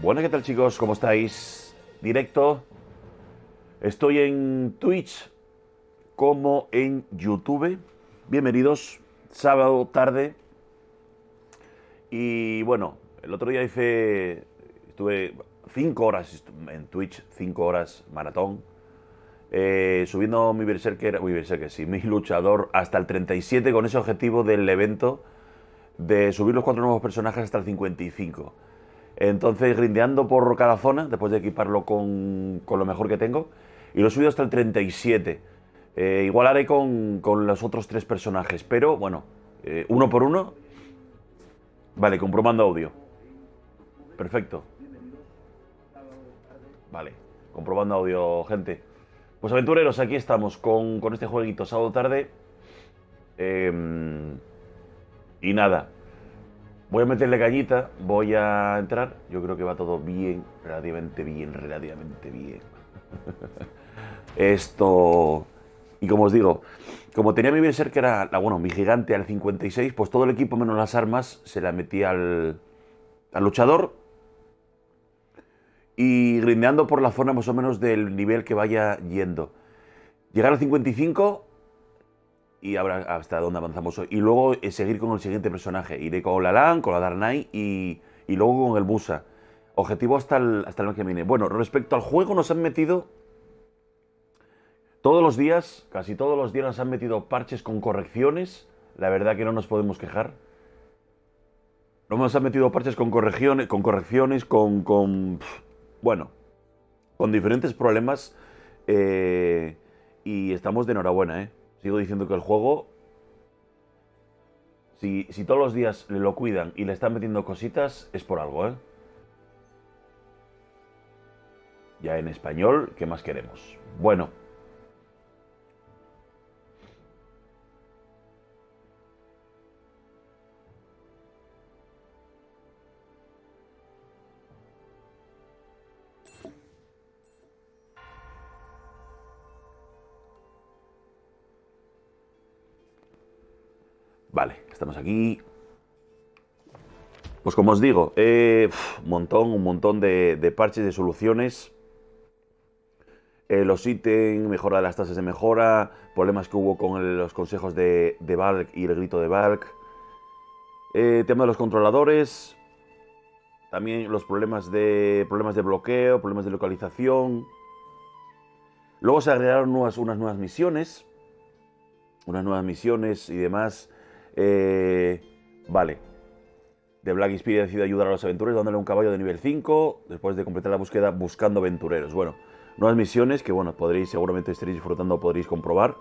Bueno, ¿qué tal chicos? ¿Cómo estáis? Directo. Estoy en Twitch como en YouTube. Bienvenidos. Sábado tarde. Y bueno, el otro día estuve 5 horas en Twitch, 5 horas maratón. Subiendo mi luchador hasta el 37 con ese objetivo del evento de subir los 4 nuevos personajes hasta el 55. Entonces, grindeando por cada zona, después de equiparlo con lo mejor que tengo, y lo he subido hasta el 37. Igual haré con los otros 3 personajes, pero bueno, uno por uno. Vale, comprobando audio. Perfecto. Vale, comprobando audio, gente. Pues aventureros, aquí estamos con este jueguito sábado tarde. Y nada, voy a meterle cañita, voy a entrar. Yo creo que va todo bien, relativamente bien, relativamente bien. Esto... Y como os digo, como tenía mi Berserker, que era mi gigante al 56, pues todo el equipo menos las armas se la metí al luchador. Y grindeando por la zona más o menos del nivel que vaya yendo. Llegar al 55 y ahora hasta dónde avanzamos hoy. Y luego seguir con el siguiente personaje. Iré con la Lan, con la Dark Knight y luego con el Musa. Objetivo hasta el mes que viene. Bueno, respecto al juego nos han metido todos los días, casi todos los días nos han metido parches con correcciones. La verdad que no nos podemos quejar. Nos han metido parches con correcciones, bueno, con diferentes problemas. Y estamos de enhorabuena, ¿eh? Sigo diciendo que el juego, si todos los días lo cuidan y le están metiendo cositas, es por algo, ¿eh? Ya en español, ¿qué más queremos? Bueno. Vale, estamos aquí. Pues como os digo, un montón de parches, de soluciones. Los ítems, mejora de las tasas de mejora, problemas que hubo con los consejos de Valk y el grito de Valk. Tema de los controladores. También los problemas de bloqueo, problemas de localización. Luego se agregaron unas nuevas misiones. Unas nuevas misiones y demás. Vale. The Black Spirit decide ayudar a los aventureros dándole un caballo de nivel 5 después de completar la búsqueda buscando aventureros. Bueno, nuevas misiones que bueno, seguramente estaréis disfrutando, podréis comprobar.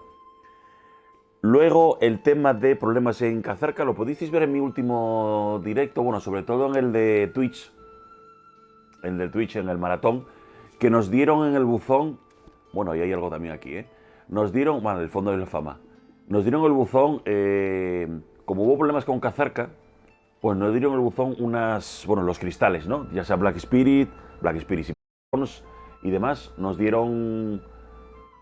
Luego el tema de problemas en Cazarca lo podéis ver en mi último directo, bueno, sobre todo en el de Twitch. En el maratón, que nos dieron en el buzón. Bueno, y hay algo también aquí, ¿eh? Nos dieron, bueno, el fondo de la fama. Nos dieron el buzón, como hubo problemas con Cazarca, pues nos dieron el buzón los cristales, ¿no? Ya sea Black Spirit y demás. Nos dieron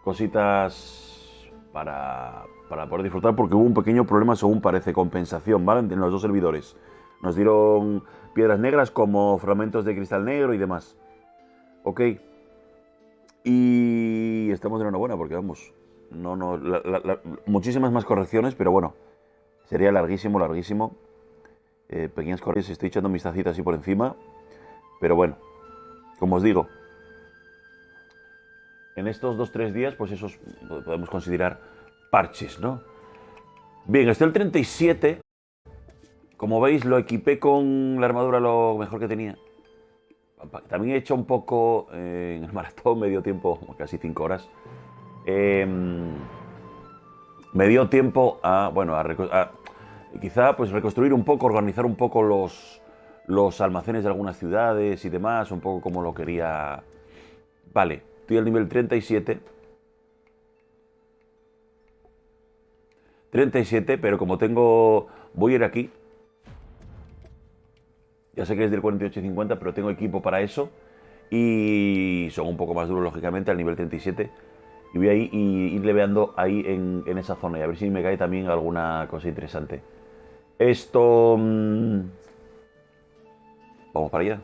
cositas para poder disfrutar porque hubo un pequeño problema, según parece, compensación, ¿vale? En los dos servidores. Nos dieron piedras negras como fragmentos de cristal negro y demás. Ok. Y estamos de enhorabuena porque vamos... muchísimas más correcciones, pero bueno, sería larguísimo. Pequeñas correcciones, estoy echando mis tacitas así por encima. Pero bueno, como os digo, en estos 2-3 días, pues esos podemos considerar parches, ¿no? Bien, estoy el 37. Como veis, lo equipé con la armadura lo mejor que tenía. También he hecho un poco en el maratón, me dio tiempo, casi 5 horas. Me dio tiempo a quizá pues reconstruir un poco, organizar un poco los almacenes de algunas ciudades y demás, un poco como lo quería. Vale, estoy al nivel 37. 37, pero como voy a ir aquí. Ya sé que es del 48-50, pero tengo equipo para eso. Y son un poco más duros, lógicamente, al nivel 37. Y voy a ir leveando ahí en esa zona y a ver si me cae también alguna cosa interesante. Esto... Vamos para allá.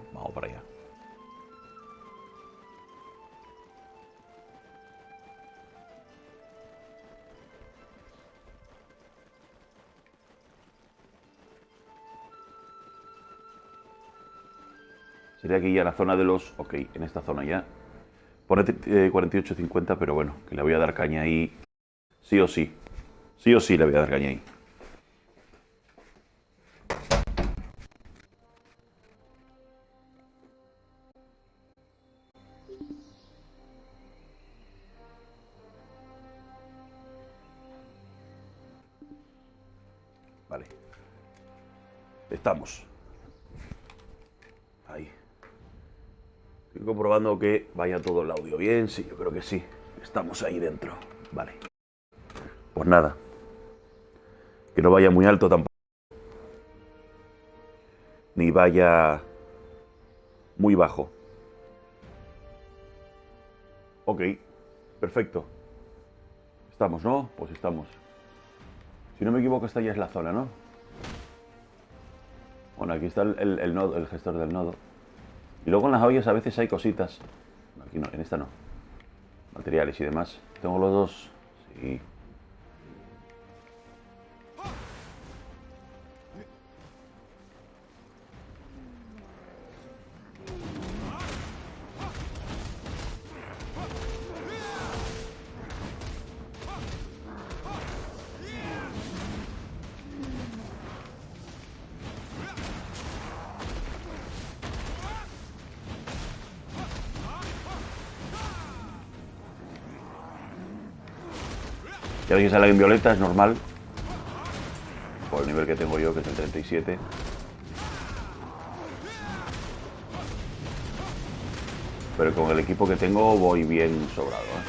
Sería aquí ya la zona de los... Ok, en esta zona ya. Pone 48-50, pero bueno, que le voy a dar caña ahí. Sí o sí. Sí o sí le voy a dar caña ahí. Vale. Estamos. Ahí. Estoy comprobando que vaya todo el audio bien. Sí, yo creo que sí. Estamos ahí dentro. Vale. Pues nada. Que no vaya muy alto tampoco. Ni vaya muy bajo. Ok. Perfecto. Estamos, ¿no? Pues estamos. Si no me equivoco, esta ya es la zona, ¿no? Bueno, aquí está el nodo, el gestor del nodo. Y luego en las ollas a veces hay cositas. No, aquí no, en esta no. Materiales y demás. Tengo los dos. Sí. Ya veis que sale en violeta, es normal. Por el nivel que tengo yo, que es el 37. Pero con el equipo que tengo voy bien sobrado, ¿eh?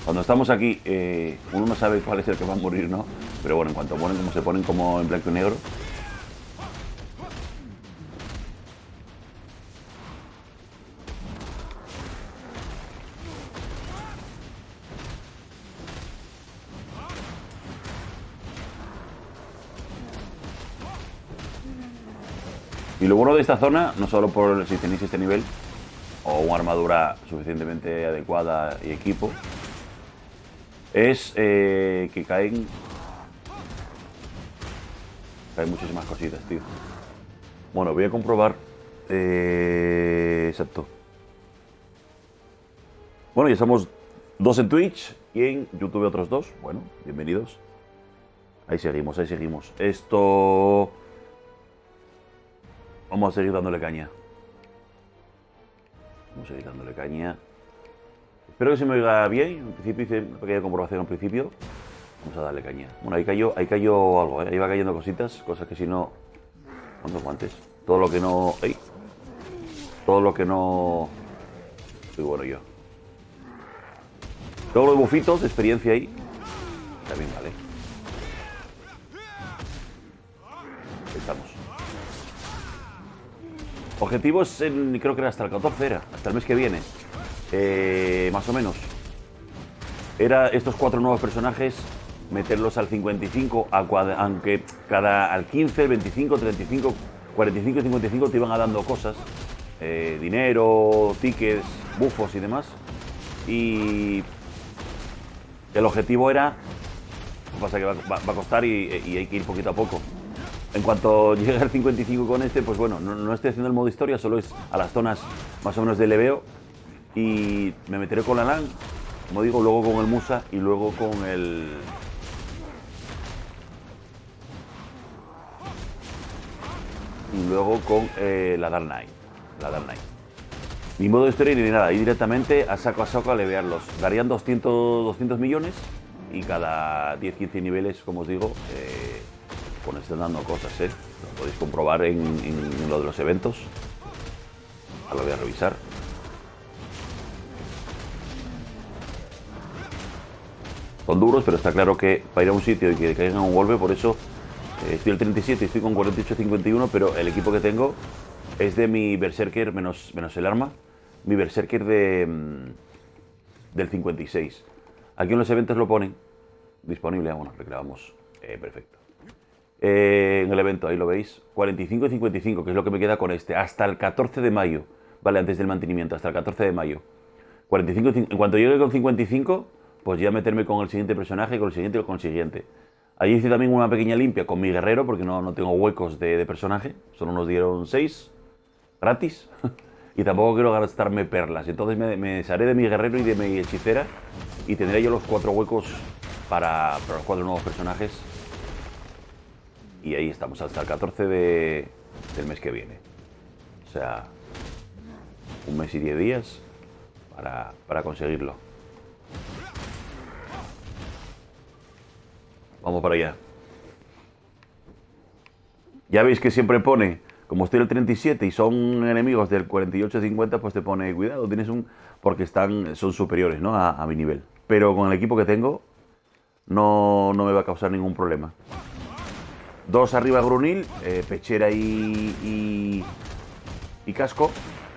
Cuando estamos aquí, uno no sabe cuál es el que va a morir, ¿no? Pero bueno, en cuanto mueren, como se ponen como en blanco y negro. Y lo bueno de esta zona, no solo por si tenéis este nivel, o una armadura suficientemente adecuada y equipo, es que caen muchísimas cositas, tío. Bueno, voy a comprobar. Exacto. Bueno, ya somos 2 en Twitch y en YouTube otros 2. Bueno, bienvenidos. Ahí seguimos, ahí seguimos. Esto... Vamos a seguir dándole caña. Vamos a seguir dándole caña. Espero que se me oiga bien. En principio hice una pequeña comprobación al principio. Vamos a darle caña. Bueno, ahí cayó algo, ¿eh? Ahí va cayendo cositas, cosas que si no... ¿Cuántos guantes? Todo lo que no... ¡Ey! Todo lo que no... Soy bueno yo. Luego los bufitos de experiencia ahí. También vale. Ahí estamos. Objetivos creo que era hasta el 14 era, hasta el mes que viene. Más o menos. Era estos 4 nuevos personajes, meterlos al 55, aunque al 15, el 25, 35, 45 y 55 te iban a dando cosas. Dinero, tickets, bufos y demás. Y el objetivo era... Lo que pasa es que va a costar y hay que ir poquito a poco. En cuanto llegue al 55 con este, pues bueno, no estoy haciendo el modo historia, solo es a las zonas más o menos de leveo. Y me meteré con la LAN, como digo, luego con el Musa y luego con el... Y luego con la Dark Knight. Ni modo historia ni nada, ahí directamente a saco a levearlos. Darían 200 millones y cada 10-15 niveles, como os digo, pues están dando cosas, ¿eh? Lo podéis comprobar en lo de los eventos. Ahora lo voy a revisar. Son duros, pero está claro que para ir a un sitio y que caigan un golpe, por eso estoy al 37 y estoy con 48-51, pero el equipo que tengo es de mi Berserker menos el arma, mi Berserker del 56. Aquí en los eventos lo ponen disponible, bueno, reclamamos, perfecto. En el evento, ahí lo veis, 45 y 55, que es lo que me queda con este, hasta el 14 de mayo, vale, antes del mantenimiento, hasta el 14 de mayo. 45, en cuanto llegue con 55, pues ya meterme con el siguiente personaje, con el siguiente y con el siguiente. Allí hice también una pequeña limpia con mi guerrero, porque no tengo huecos de personaje. Solo nos dieron 6 gratis. Y tampoco quiero gastarme perlas. Entonces me desharé de mi guerrero y de mi hechicera. Y tendré yo los 4 huecos para los 4 nuevos personajes. Y ahí estamos, hasta el 14 del mes que viene. O sea, un mes y 10 días para conseguirlo. Vamos para allá. Ya veis que siempre pone, como estoy en el 37 y son enemigos del 48-50, pues te pone, cuidado, tienes un... porque son superiores, ¿no? a mi nivel. Pero con el equipo que tengo, no me va a causar ningún problema. 2 arriba Grunil, pechera y casco.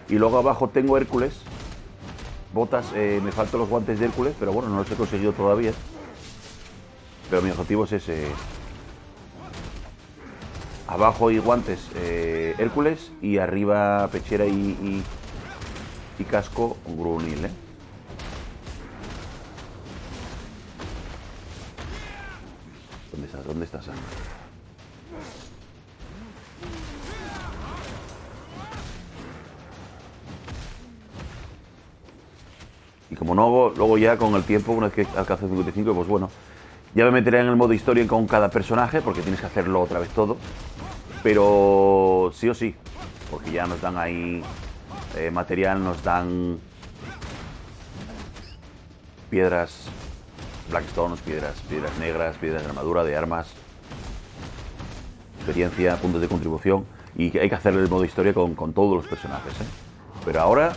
Y luego abajo tengo Hércules. Botas, me faltan los guantes de Hércules, pero bueno, no los he conseguido todavía. Pero mi objetivo es ese. Abajo y guantes Hércules y arriba pechera y casco Grunil, ¿Dónde estás? ¿Dónde estás? Y como no hago, luego ya con el tiempo, una vez que alcance 55, pues bueno, ya me meteré en el modo historia con cada personaje, porque tienes que hacerlo otra vez todo. Pero sí o sí, porque ya nos dan ahí material, nos dan piedras, blackstones, piedras negras, piedras de armadura, de armas, experiencia, puntos de contribución. Y hay que hacer el modo historia con todos los personajes, Pero ahora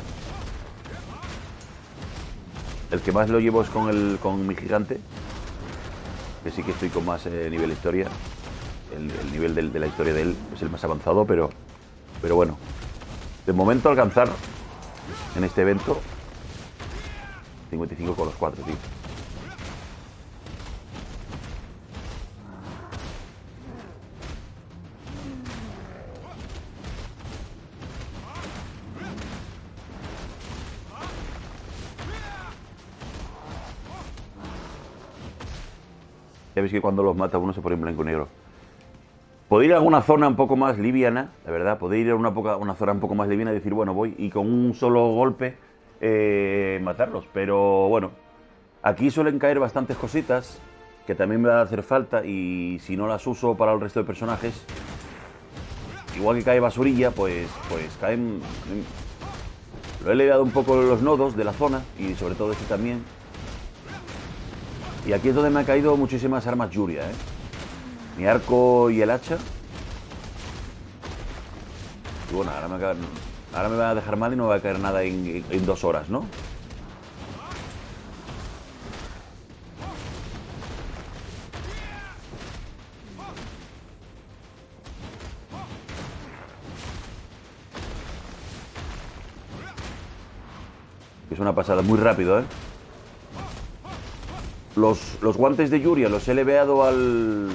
el que más lo llevo es con mi gigante, que sí que estoy con más nivel historia. El nivel de la historia de él es el más avanzado, pero bueno. De momento alcanzar en este evento 55 con los 4, tío. Ya veis que cuando los mata uno se pone en blanco y negro. Podéis ir a alguna zona un poco más liviana, la verdad. Podéis ir a una zona un poco más liviana y decir, bueno, voy y con un solo golpe matarlos. Pero bueno, aquí suelen caer bastantes cositas que también me va a hacer falta. Y si no las uso para el resto de personajes, igual que cae basurilla, pues caen... Lo he leído un poco los nodos de la zona y sobre todo este también. Y aquí es donde me han caído muchísimas armas Yuria, Mi arco y el hacha. Y bueno, ahora me va a dejar mal y no va a caer nada en 2 horas, ¿no? Es una pasada, muy rápido, Los guantes de Yuria los he leveado al...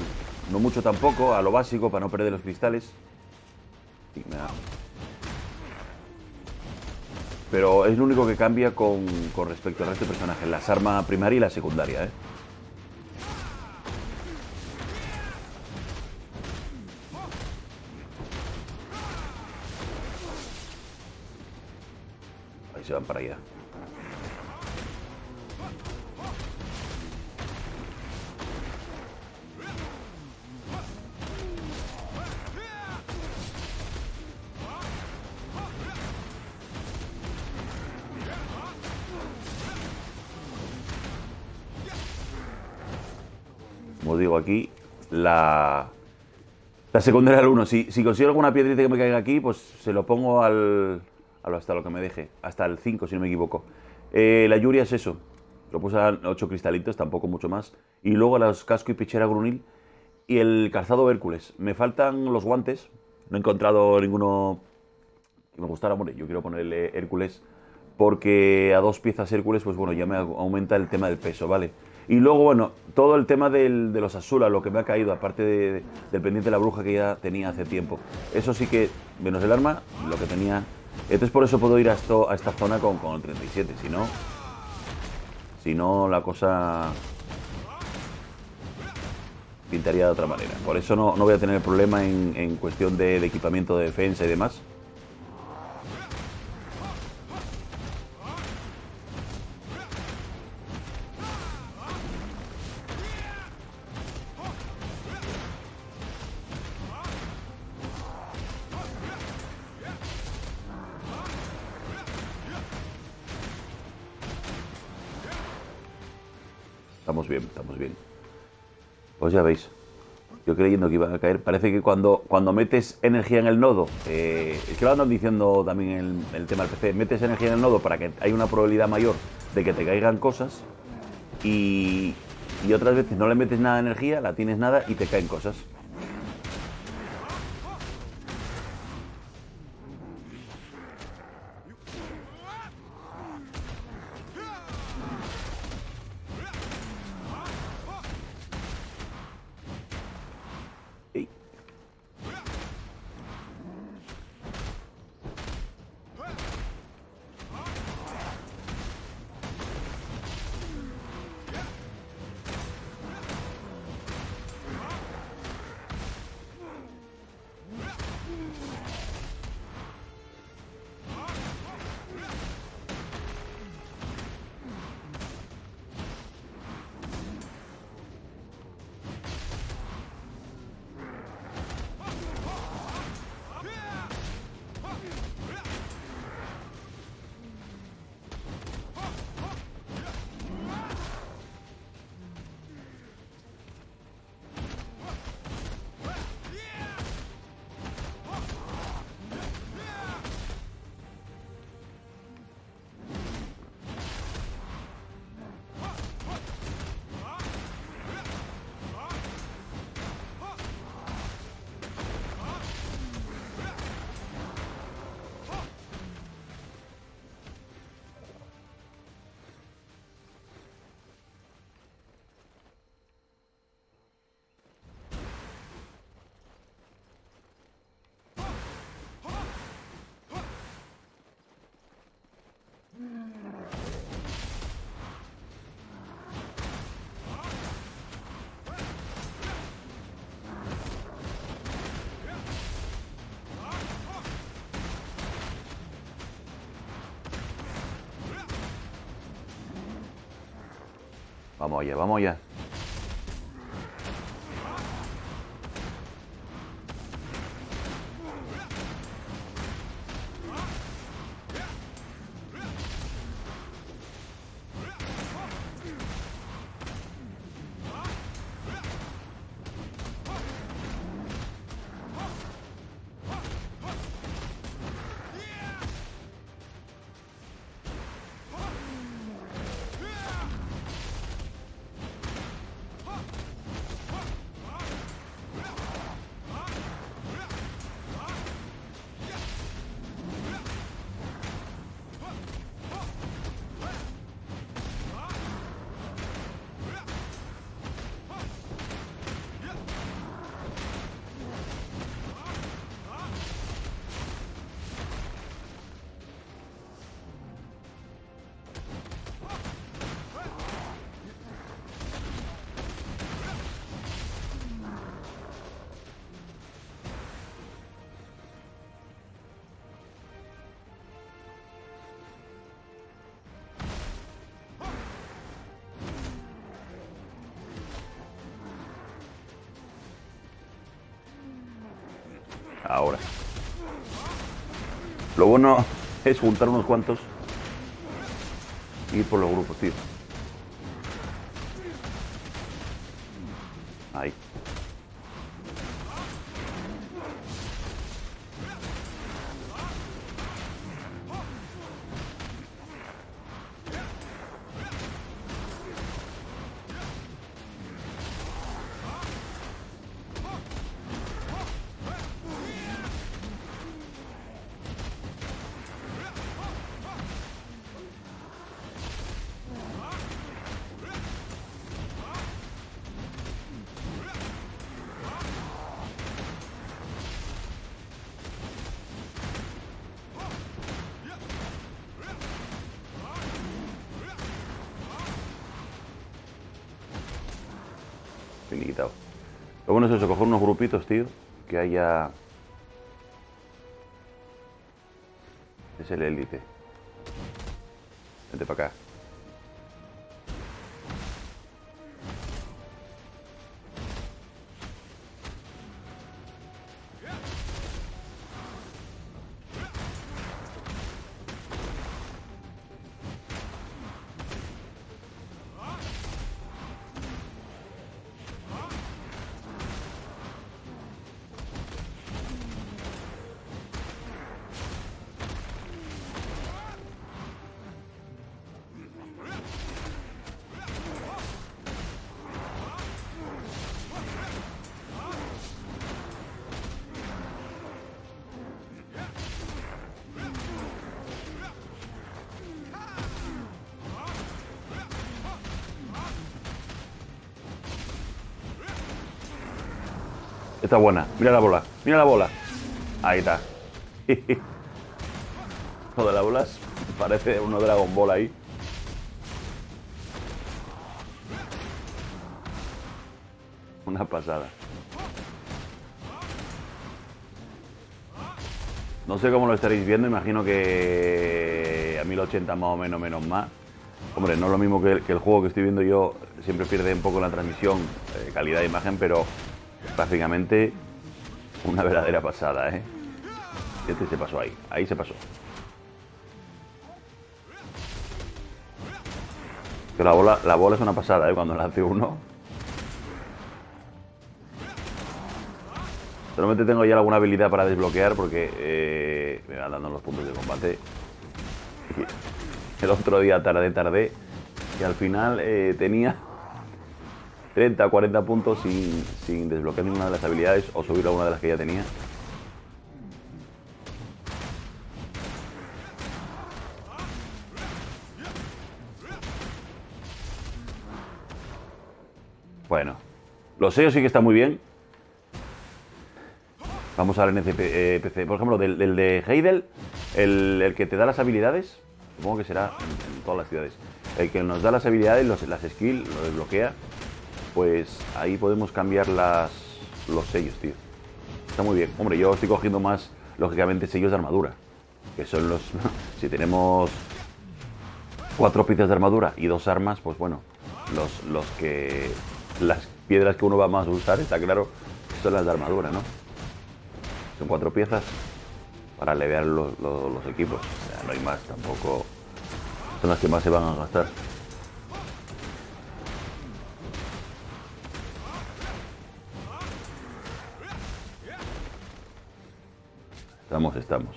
no mucho tampoco, a lo básico para no perder los cristales. Pero es lo único que cambia con respecto al resto de personajes, las armas primaria y la secundaria, Ahí se van para allá. Como digo aquí, la secundaria al 1. Si consigo alguna piedrita que me caiga aquí, pues se lo pongo hasta lo que me deje. Hasta el 5, si no me equivoco. La Yuria es eso. Lo puse a 8 cristalitos, tampoco mucho más. Y luego los casco y pichera Grunil. Y el calzado Hércules. Me faltan los guantes. No he encontrado ninguno que me gustara. Bueno, yo quiero ponerle Hércules porque a 2 piezas Hércules, pues bueno, ya me aumenta el tema del peso, ¿vale? Y luego, bueno, todo el tema de los Azula, lo que me ha caído, aparte del pendiente de la bruja que ya tenía hace tiempo. Eso sí que, menos el arma, lo que tenía... Entonces por eso puedo ir a esta zona con el 37, Si no, la cosa pintaría de otra manera. Por eso no voy a tener problema en cuestión de equipamiento de defensa y demás. Estamos bien, estamos bien. Pues ya veis. Yo creyendo que iba a caer. Parece que cuando metes energía en el nodo, es que lo andan diciendo también en el tema del PC, metes energía en el nodo para que haya una probabilidad mayor de que te caigan cosas y otras veces no le metes nada de energía, la tienes nada y te caen cosas. Ey. Vamos allá, vamos allá. Ahora. Lo bueno es juntar unos cuantos y ir por los grupos, tío. Ahí. finiquitado. Lo bueno es eso, coger unos grupitos, tío, que haya... Es el élite. Vente para acá. Está buena. Mira la bola. Mira la bola. Ahí está. Lo de las bolas parece uno Dragon Ball ahí. Una pasada. No sé cómo lo estaréis viendo. Imagino que a 1080 más o menos, menos más. Hombre, no es lo mismo que el juego que estoy viendo yo. Siempre pierde un poco la transmisión, calidad de imagen, pero... Prácticamente una verdadera pasada, ¿eh? Este se pasó ahí. Ahí se pasó. Pero la bola es una pasada, ¿eh? Cuando la hace uno. Solamente tengo ya alguna habilidad para desbloquear porque me van dando los puntos de combate. El otro día tardé y al final tenía 30 o 40 puntos sin desbloquear ninguna de las habilidades o subir a una de las que ya tenía. Bueno, los sellos sí que están muy bien. Vamos al NPC. Por ejemplo, del de Heidel, el que te da las habilidades, supongo que será en todas las ciudades. El que nos da las habilidades, las skills, lo desbloquea. Pues ahí podemos cambiar los sellos, tío. Está muy bien. Hombre, yo estoy cogiendo más, lógicamente, sellos de armadura. Que son los... Si tenemos 4 piezas de armadura y 2 armas, pues bueno, los que... Las piedras que uno va más a usar, está claro, son las de armadura, ¿no? Son 4 piezas para levear los equipos. O sea, no hay más, tampoco... Son las que más se van a gastar. Estamos.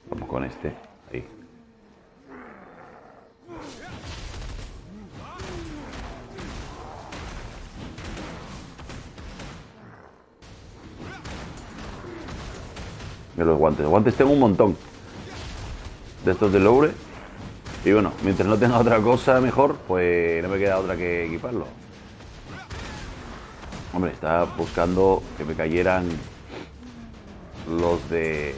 Vamos con este. Ahí. Mira los guantes. Los guantes tengo un montón. De estos de Louvre. Y bueno, mientras no tenga otra cosa mejor, pues no me queda otra que equiparlo. Hombre, estaba buscando que me cayeran los de...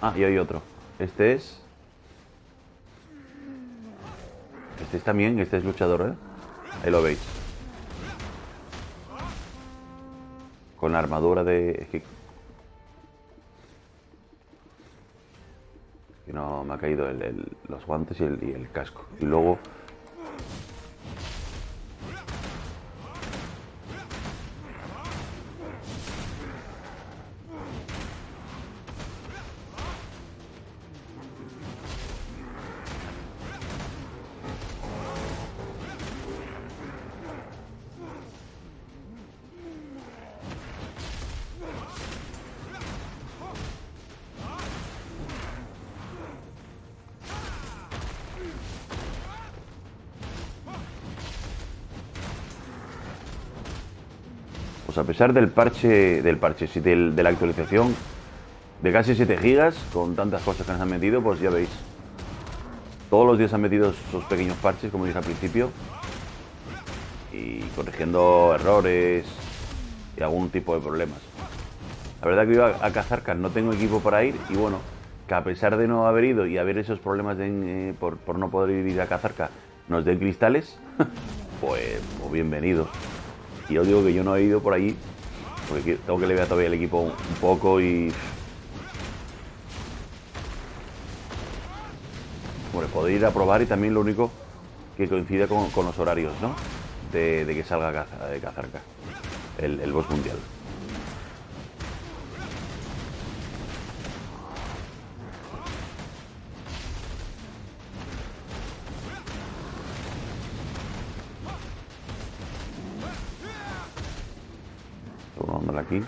Ah, y hay otro. Este es también, este es luchador, ¿eh? Ahí lo veis. Con armadura de... Que no me ha caído los guantes y el casco. Y luego... Pues a pesar del parche, sí, de la actualización de casi 7 gigas, con tantas cosas que nos han metido, pues ya veis. Todos los días han metido esos pequeños parches, como dije al principio, y corrigiendo errores y algún tipo de problemas. La verdad que iba a Cazarca, no tengo equipo para ir y bueno, que a pesar de no haber ido y haber esos problemas por no poder ir a Cazarca, nos den cristales, pues bienvenido. Y os digo que yo no he ido por allí, porque tengo que leer todavía el equipo un poco y... Bueno, poder ir a probar y también lo único que coincide con los horarios, ¿no? De que salga de Cazarca, el boss mundial. Vamos a andar aquí.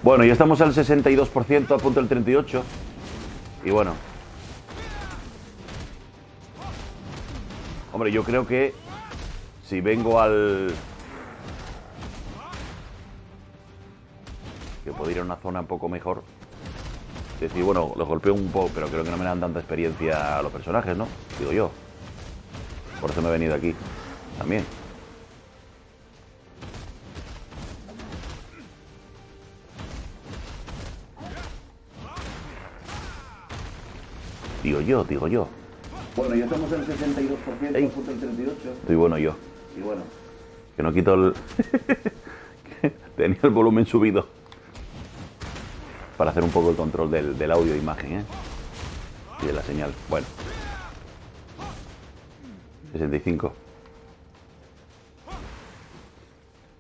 Bueno, ya estamos al 62%, a punto del 38%. Y bueno. Hombre, yo creo que si vengo al... que puedo ir a una zona un poco mejor. Es decir, bueno, los golpeo un poco, pero creo que no me dan tanta experiencia a los personajes, ¿no? Digo yo. Por eso me he venido aquí también. Digo yo. Bueno, ya estamos en el 62%, Ey. punto el 38%. Estoy bueno yo. Y bueno, Que no quito el... Tenía el volumen subido. Para hacer un poco el control del audio e imagen, ¿eh? Y de la señal. Bueno. 65.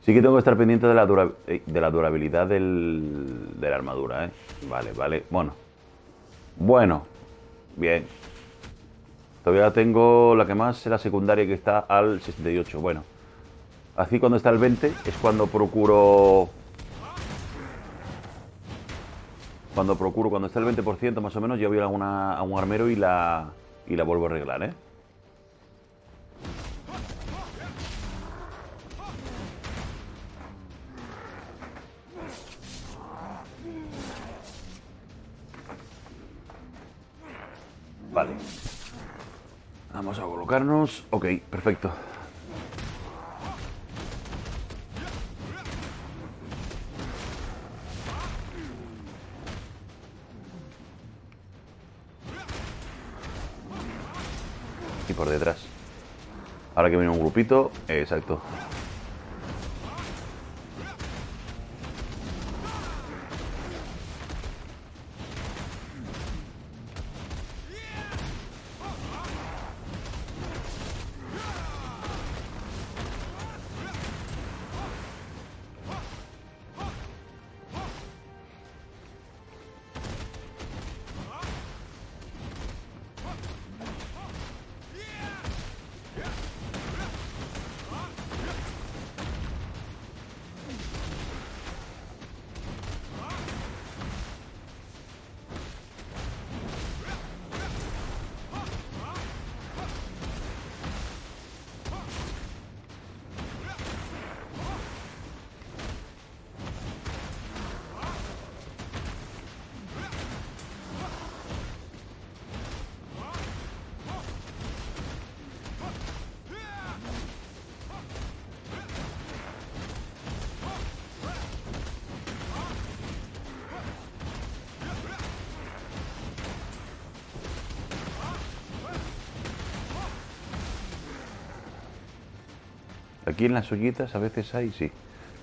Sí que tengo que estar pendiente de la durabilidad de la armadura, ¿eh? Vale, vale. Bueno. Bien. Todavía tengo la que más, la secundaria, que está al 68. Bueno. Así cuando está al 20 es cuando procuro... Cuando está el 20% más o menos, yo voy a un armero y la vuelvo a arreglar, ¿eh? Vale. Vamos a colocarnos. Ok, perfecto. Y por detrás. Ahora que viene un grupito. Exacto. Aquí en las ollitas a veces hay, sí.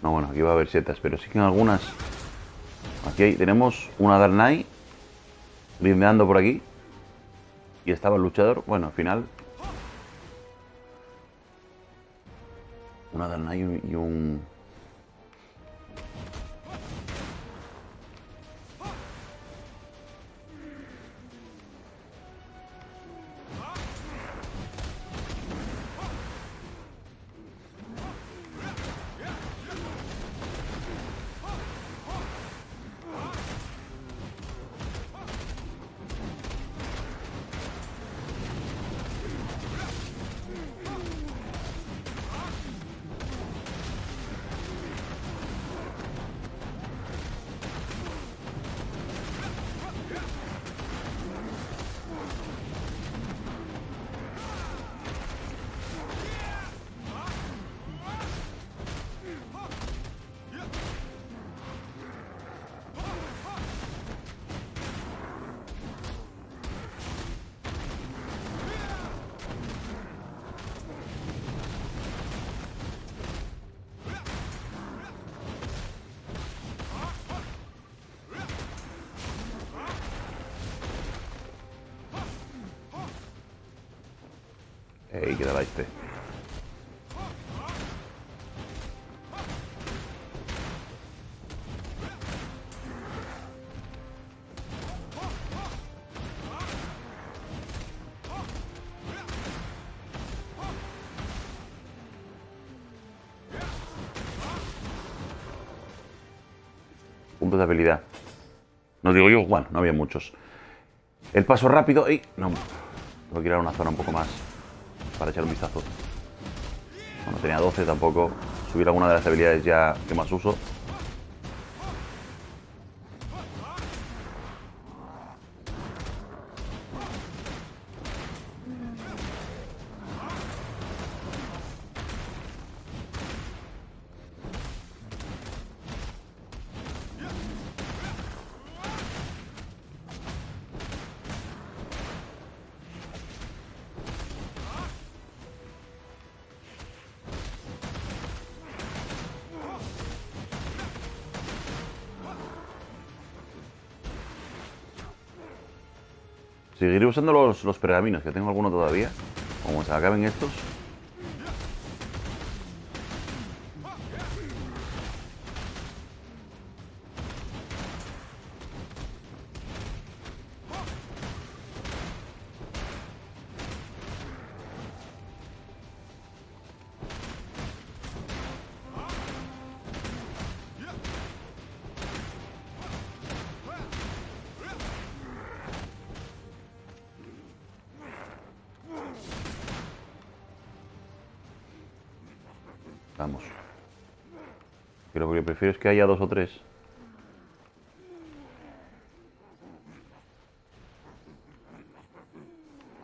No, bueno, aquí va a haber setas, pero sí que en algunas... Aquí tenemos una Dark Knight grindeando por aquí. Y estaba el luchador. Bueno, al final... Una Dark Knight y un... ¿Qué tal este? Puntos de habilidad. No digo yo, bueno, no había muchos. El paso rápido. ¡Ey! No. Tengo que ir a una zona un poco más para echar un vistazo. Bueno, tenía 12 tampoco. Subir alguna de las habilidades ya que más uso. Seguiré usando los pergaminos, que tengo alguno todavía. Como se acaben estos. Vamos. Pero lo que prefiero es que haya 2 o 3.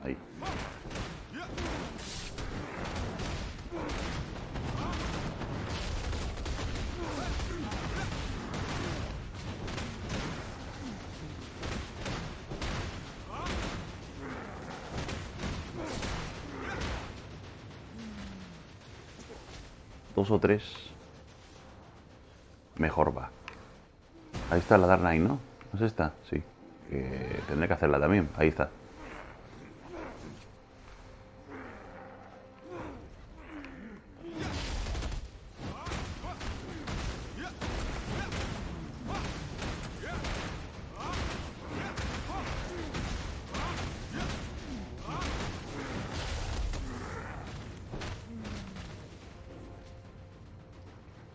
Ahí. Dos o 3. Mejor va. Ahí está la Dark Knight, ¿no? ¿No es esta? Sí. Tendré que hacerla también. Ahí está.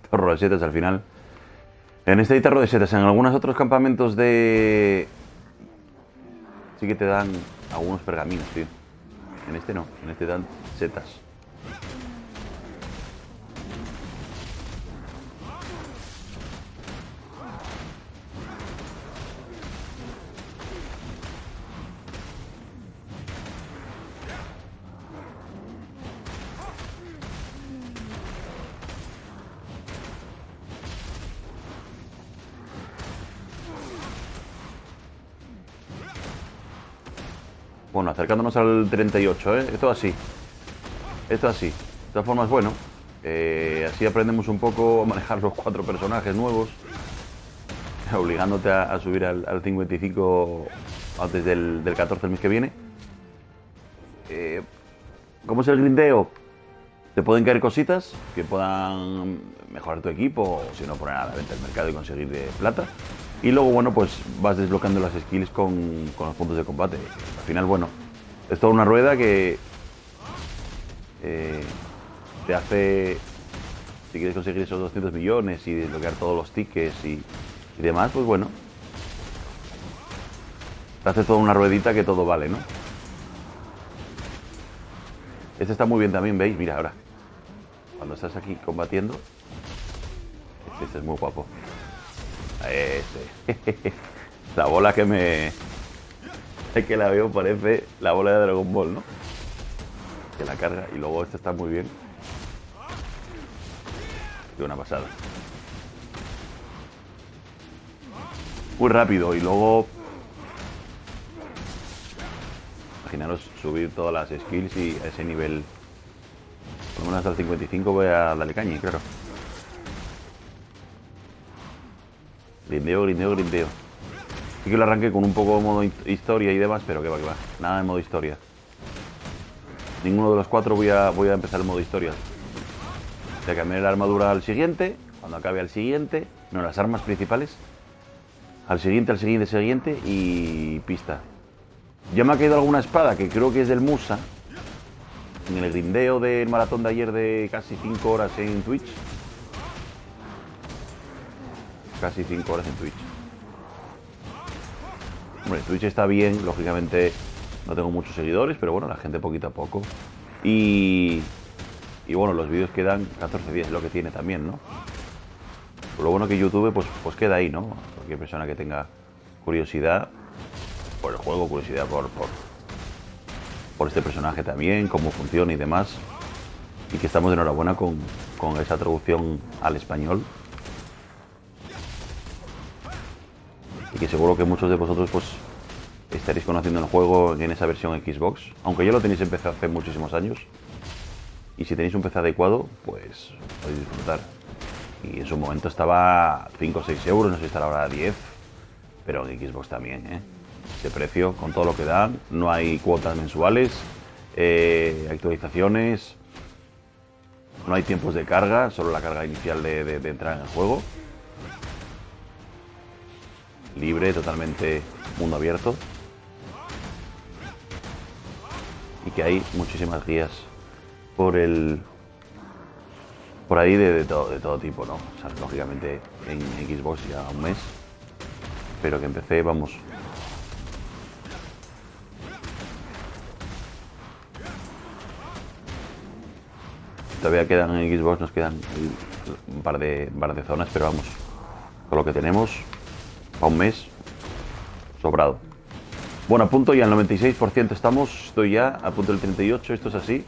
Tarro de setas al final. En este hay tarro de setas. En algunos otros campamentos de... sí que te dan algunos pergaminos, tío. En este no. En este dan setas. Bueno, acercándonos al 38, ¿eh? Esto así. Esto así. De todas formas, bueno. Así aprendemos un poco a manejar los 4 personajes nuevos. Obligándote a subir al 55 antes del 14 el mes que viene. ¿Cómo es el grindeo? Te pueden caer cositas que puedan mejorar tu equipo, o si no, poner a la venta del mercado y conseguir de plata. Y luego, bueno, pues vas desbloqueando las skills con los puntos de combate. Al final, bueno, es toda una rueda que te hace, si quieres conseguir esos 200 millones y desbloquear todos los tickets y demás, pues bueno, te hace toda una ruedita que todo vale, ¿no? Este está muy bien también, ¿veis? Mira, ahora, cuando estás aquí combatiendo, este es muy guapo. La bola que me... es que la veo, parece la bola de Dragon Ball, ¿no? Que la carga. Y luego este está muy bien. De una pasada. Muy rápido. Y luego... imaginaros subir todas las skills y a ese nivel... por lo menos hasta el 55 voy a darle caña, claro. Grindeo, grindeo, grindeo. Sí que lo arranqué con un poco de modo historia y demás, pero que va, que va. Nada de modo historia. Ninguno de los 4 voy a empezar el modo historia. O sea, cambiar la armadura al siguiente, cuando acabe al siguiente. No, las armas principales. Al siguiente, al siguiente, siguiente y pista. Ya me ha caído alguna espada que creo que es del Musa. En el grindeo del maratón de ayer de casi 5 horas en Twitch. Casi 5 horas en Twitch. Hombre, Twitch está bien, lógicamente no tengo muchos seguidores, pero bueno, la gente poquito a poco. Y bueno, los vídeos quedan 14 días, es lo que tiene también, ¿no? Lo bueno que YouTube pues queda ahí, ¿no? Cualquier persona que tenga curiosidad por el juego, curiosidad por este personaje también, cómo funciona y demás. Y que estamos de enhorabuena con esa traducción al español. Y que seguro que muchos de vosotros pues estaréis conociendo el juego en esa versión Xbox, aunque ya lo tenéis en PC hace muchísimos años. Y si tenéis un PC adecuado, pues podéis disfrutar. Y en su momento estaba 5 o 6 euros, no sé si estará ahora a 10, pero en Xbox también, ¿eh? Ese precio, con todo lo que dan, no hay cuotas mensuales, actualizaciones, no hay tiempos de carga, solo la carga inicial de entrar en el juego. Libre, totalmente mundo abierto. Y que hay muchísimas guías por ahí de todo tipo, ¿no? O sea, lógicamente en Xbox ya un mes, pero que empecé, vamos. todavía quedan en Xbox, nos quedan un par de zonas, pero vamos, con lo que tenemos, para un mes, sobrado. Bueno, a punto ya al 96% estamos, estoy ya a punto del 38%, esto es así.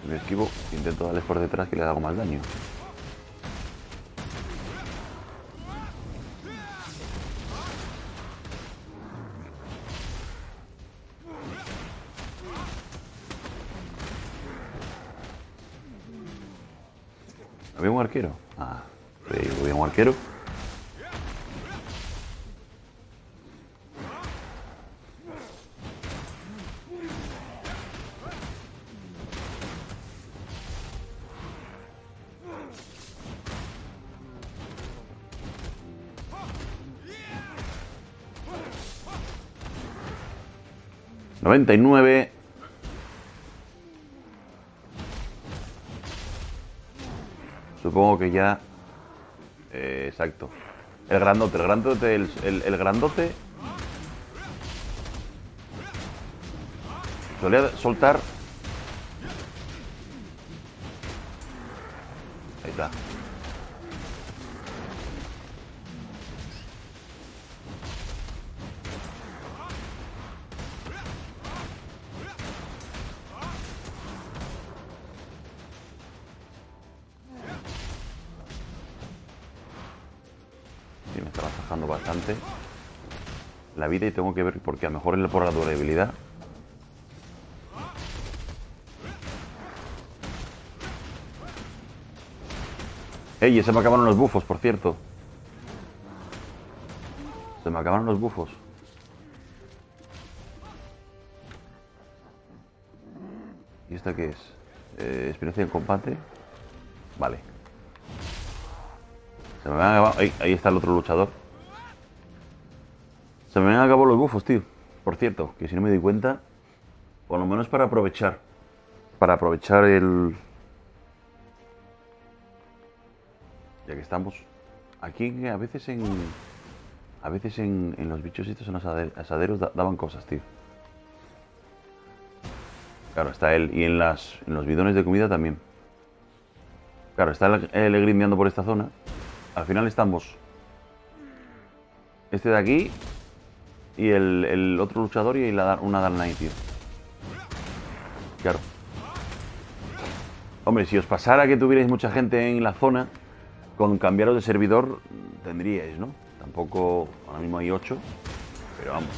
Me esquivo, intento darles por detrás que le hago más daño. ¿Había un arquero? Ah, había un arquero. $99. Supongo que ya... exacto. El grandote, el grandote... Solía soltar... Ahí está. Sí, me está bajando bastante la vida y tengo que ver porque a lo mejor es por la durabilidad. ¡Ey! Se me acabaron los bufos, por cierto. Se me acabaron los bufos. ¿Y esta qué es? Experiencia en combate. Vale. Se me han acabado... Ahí está el otro luchador. Se me han acabado los bufos, tío. Por cierto, que si no me doy cuenta, por lo menos para aprovechar. Para aprovechar el... Ya que estamos aquí, a veces en los bichos estos, en los asaderos daban cosas, tío. Claro, está él. Y en los bidones de comida también. Claro, está el grindeando por esta zona. Al final estamos este de aquí y el otro luchador y una Dark Knight, tío. Claro. Hombre, si os pasara que tuvierais mucha gente en la zona, con cambiaros de servidor tendríais, ¿no? Tampoco, ahora mismo hay 8, pero vamos,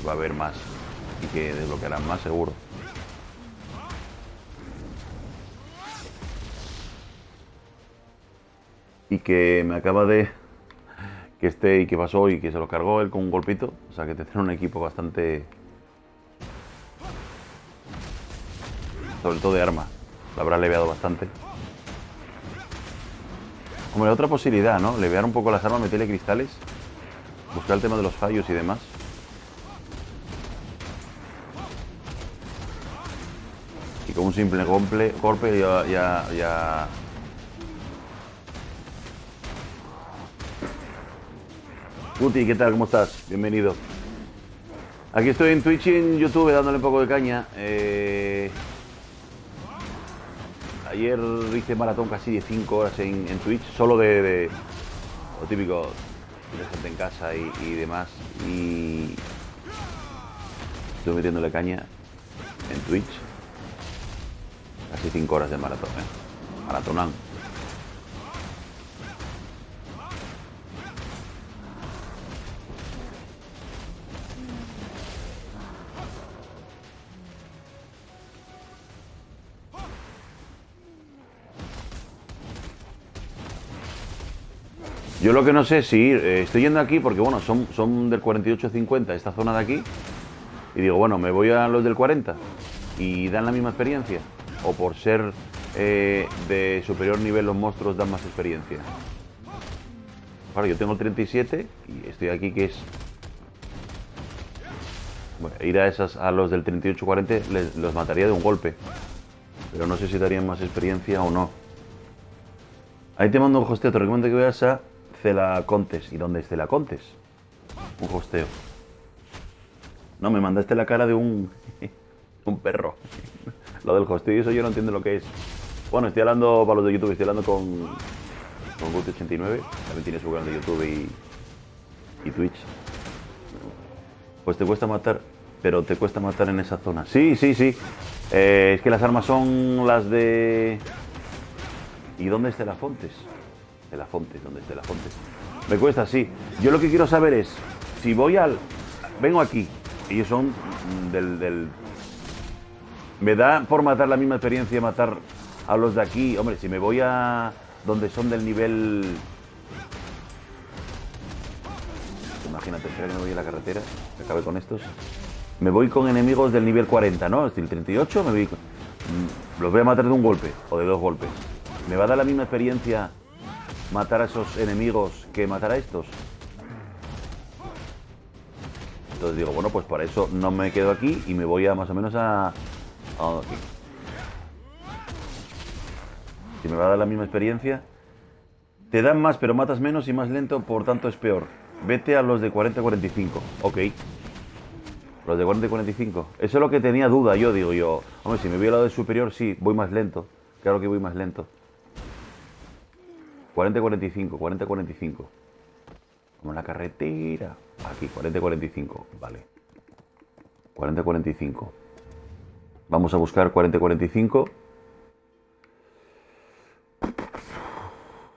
va a haber más y que desbloquearán más seguro. Y que me acaba de... y que pasó y que se lo cargó él con un golpito. O sea que tendrá un equipo bastante... Sobre todo de arma. Lo habrá leveado bastante. Como la otra posibilidad, ¿no? Levear un poco las armas, meterle cristales. Buscar el tema de los fallos y demás. Y con un simple golpe ya... Guti, ¿qué tal? ¿Cómo estás? Bienvenido. Aquí estoy en Twitch y en YouTube dándole un poco de caña. Ayer hice maratón casi de 5 horas en Twitch, solo de lo típico, de gente en casa y demás. Y estoy metiéndole caña en Twitch. Casi 5 horas de maratón, Maratonán. Yo lo que no sé si estoy yendo aquí porque, bueno, son del 48-50 esta zona de aquí. Y digo, bueno, me voy a los del 40 y dan la misma experiencia. O por ser de superior nivel los monstruos dan más experiencia. Claro, yo tengo el 37 y estoy aquí que es Bueno, ir a los del 38-40 los mataría de un golpe. Pero no sé si darían más experiencia o no. Ahí te mando un hosteo, te recomiendo que veas a Celacontes. ¿Y dónde es Celacontes? Un hosteo. No, me mandaste la cara de un perro. Lo del hosteo y eso yo no entiendo lo que es. Bueno, estoy hablando para los de YouTube, estoy hablando con Guti89. También tiene su canal de YouTube y Twitch. Pues te cuesta matar, pero te cuesta matar en esa zona. Sí, sí, sí. Es que las armas son las de... ¿Y dónde es Celafontes? Celafontes, ¿dónde es Celafontes? Me cuesta, sí. Yo lo que quiero saber es, si voy al... Vengo aquí, ellos son del... Me da por matar la misma experiencia matar a los de aquí. Hombre, si me voy a... donde son del nivel... Imagínate, espera que me voy a la carretera, que acabe con estos. Me voy con enemigos del nivel 40, ¿no? Es decir, el 38 me voy... Los voy a matar de un golpe, o de dos golpes. ¿Me va a dar la misma experiencia matar a esos enemigos que matar a estos? Entonces digo, bueno, pues para eso no me quedo aquí y me voy a más o menos a aquí. Si me va a dar la misma experiencia. Te dan más, pero matas menos y más lento, por tanto es peor. Vete a los de 40-45. Ok. Los de 40-45. Eso es lo que tenía duda yo, digo yo. Hombre, si me voy al lado de superior, sí, voy más lento. Claro que voy más lento. 40-45, 40-45. Como en la carretera. Aquí, 40-45. Vale. 40-45. Vamos a buscar 40-45.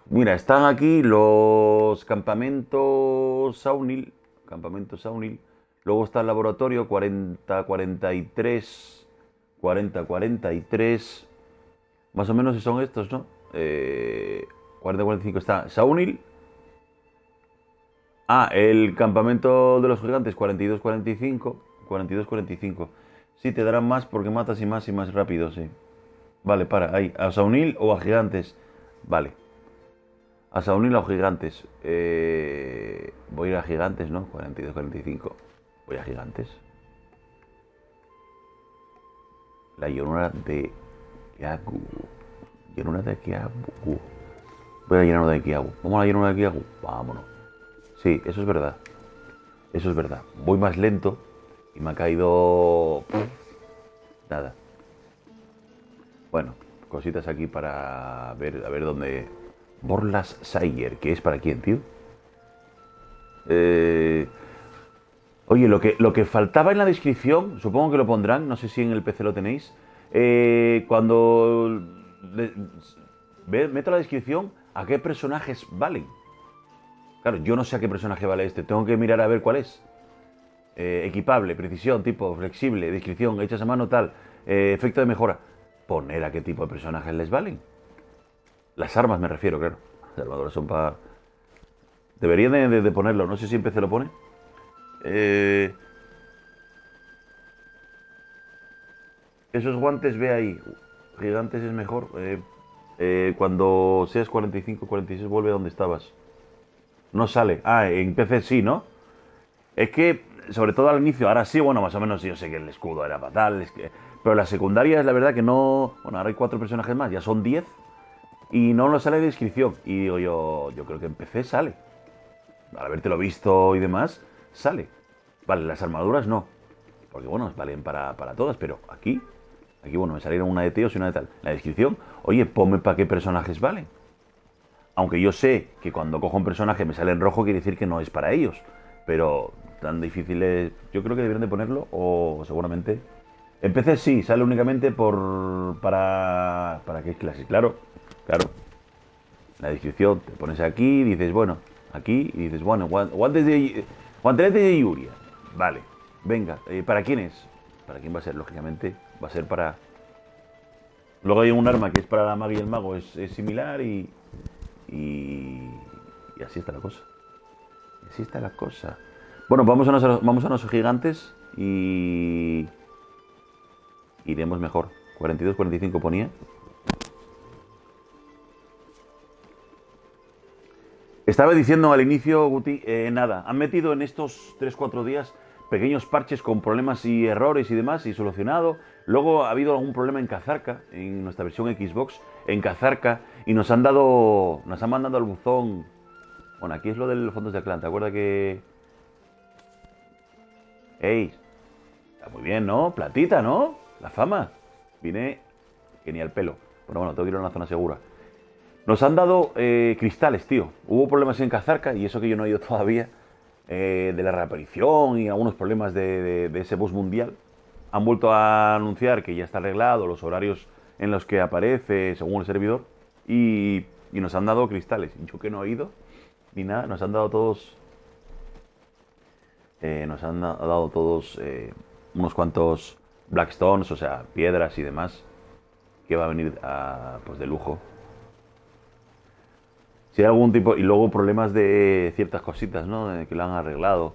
Mira, están aquí los campamentos Saunil. Campamento Saunil. Luego está el laboratorio 40-43. 40-43. Más o menos son estos, ¿no? 40-45 está Saunil. Ah, el campamento de los gigantes 42-45. 42-45. Sí, te darán más porque matas y más rápido, sí. Vale, para, ahí. ¿A Saunil o a gigantes? Vale. A Saunil o a gigantes. Voy a ir a gigantes, ¿no? 42-45. Voy a gigantes. La llanura de Kiagu. Llanura de Kiagu. Voy a la llanura de Kiagu. ¿Vamos a la llanura de Kiagu? Vámonos. Sí, eso es verdad. Eso es verdad. Voy más lento y me ha caído... Nada. Bueno, cositas aquí para ver, a ver dónde... Borlas Sayer, ¿qué es para quién, tío? Oye, lo que faltaba en la descripción, supongo que lo pondrán, no sé si en el PC lo tenéis. Cuando meto la descripción, ¿a qué personajes valen? Claro, yo no sé a qué personaje vale este, tengo que mirar a ver cuál es. Equipable, precisión, tipo, flexible, descripción, hechas a mano, tal, efecto de mejora. Poner a qué tipo de personajes les valen. Las armas me refiero, claro. Las armaduras son para... Debería de ponerlo, no sé si en PC lo pone. Esos guantes, ve ahí. Gigantes es mejor. Cuando seas 45-46 vuelve a donde estabas. No sale. Ah, en PC sí, ¿no? Es que, sobre todo al inicio, ahora sí, bueno, más o menos yo sé que el escudo era fatal. Pero la secundaria es la verdad que no... Bueno, ahora hay 4 personajes más, ya son 10. Y no nos sale de descripción. Y digo yo creo que en PC sale. Al habértelo visto y demás, sale. Vale, las armaduras no. Porque bueno, valen para todas, pero aquí, bueno, me salieron una de Teos y una de tal. La descripción, oye, ponme para qué personajes valen. Aunque yo sé que cuando cojo un personaje me sale en rojo, quiere decir que no es para ellos. Pero tan difícil es... Yo creo que deberían de ponerlo, o seguramente... En PC sí, sale únicamente para qué clase. Claro. La descripción, te pones aquí, dices, bueno, aquí, y dices, bueno, guanteletes de Yuria. Vale, venga, ¿para quién es? ¿Para quién va a ser? Lógicamente, va a ser para... Luego hay un arma que es para la maga y el mago, es similar y así está la cosa. Así está la cosa. Bueno, vamos a los gigantes y... Iremos mejor. 42-45 ponía. Estaba diciendo al inicio, Guti, nada, han metido en estos 3-4 días, pequeños parches con problemas y errores y demás, y solucionado. Luego ha habido algún problema en Cazarca, en nuestra versión Xbox, en Cazarca, y nos han mandado al buzón. Bueno, aquí es lo del fondos de clan, ¿te acuerdas que...? ¡Ey! Está muy bien, ¿no? Platita, ¿no? La fama. Vine que ni al pelo. Pero bueno, tengo que ir a una zona segura. Nos han dado cristales, tío. Hubo problemas en Cazarca, y eso que yo no he ido todavía, de la reaparición y algunos problemas de ese boss mundial. Han vuelto a anunciar que ya está arreglado, los horarios en los que aparece según el servidor, y nos han dado cristales. Yo que no he ido, ni nada, nos han dado todos... unos cuantos Blackstones, o sea, piedras y demás, que va a venir pues de lujo. Si hay algún tipo... Y luego problemas de ciertas cositas, ¿no? Que lo han arreglado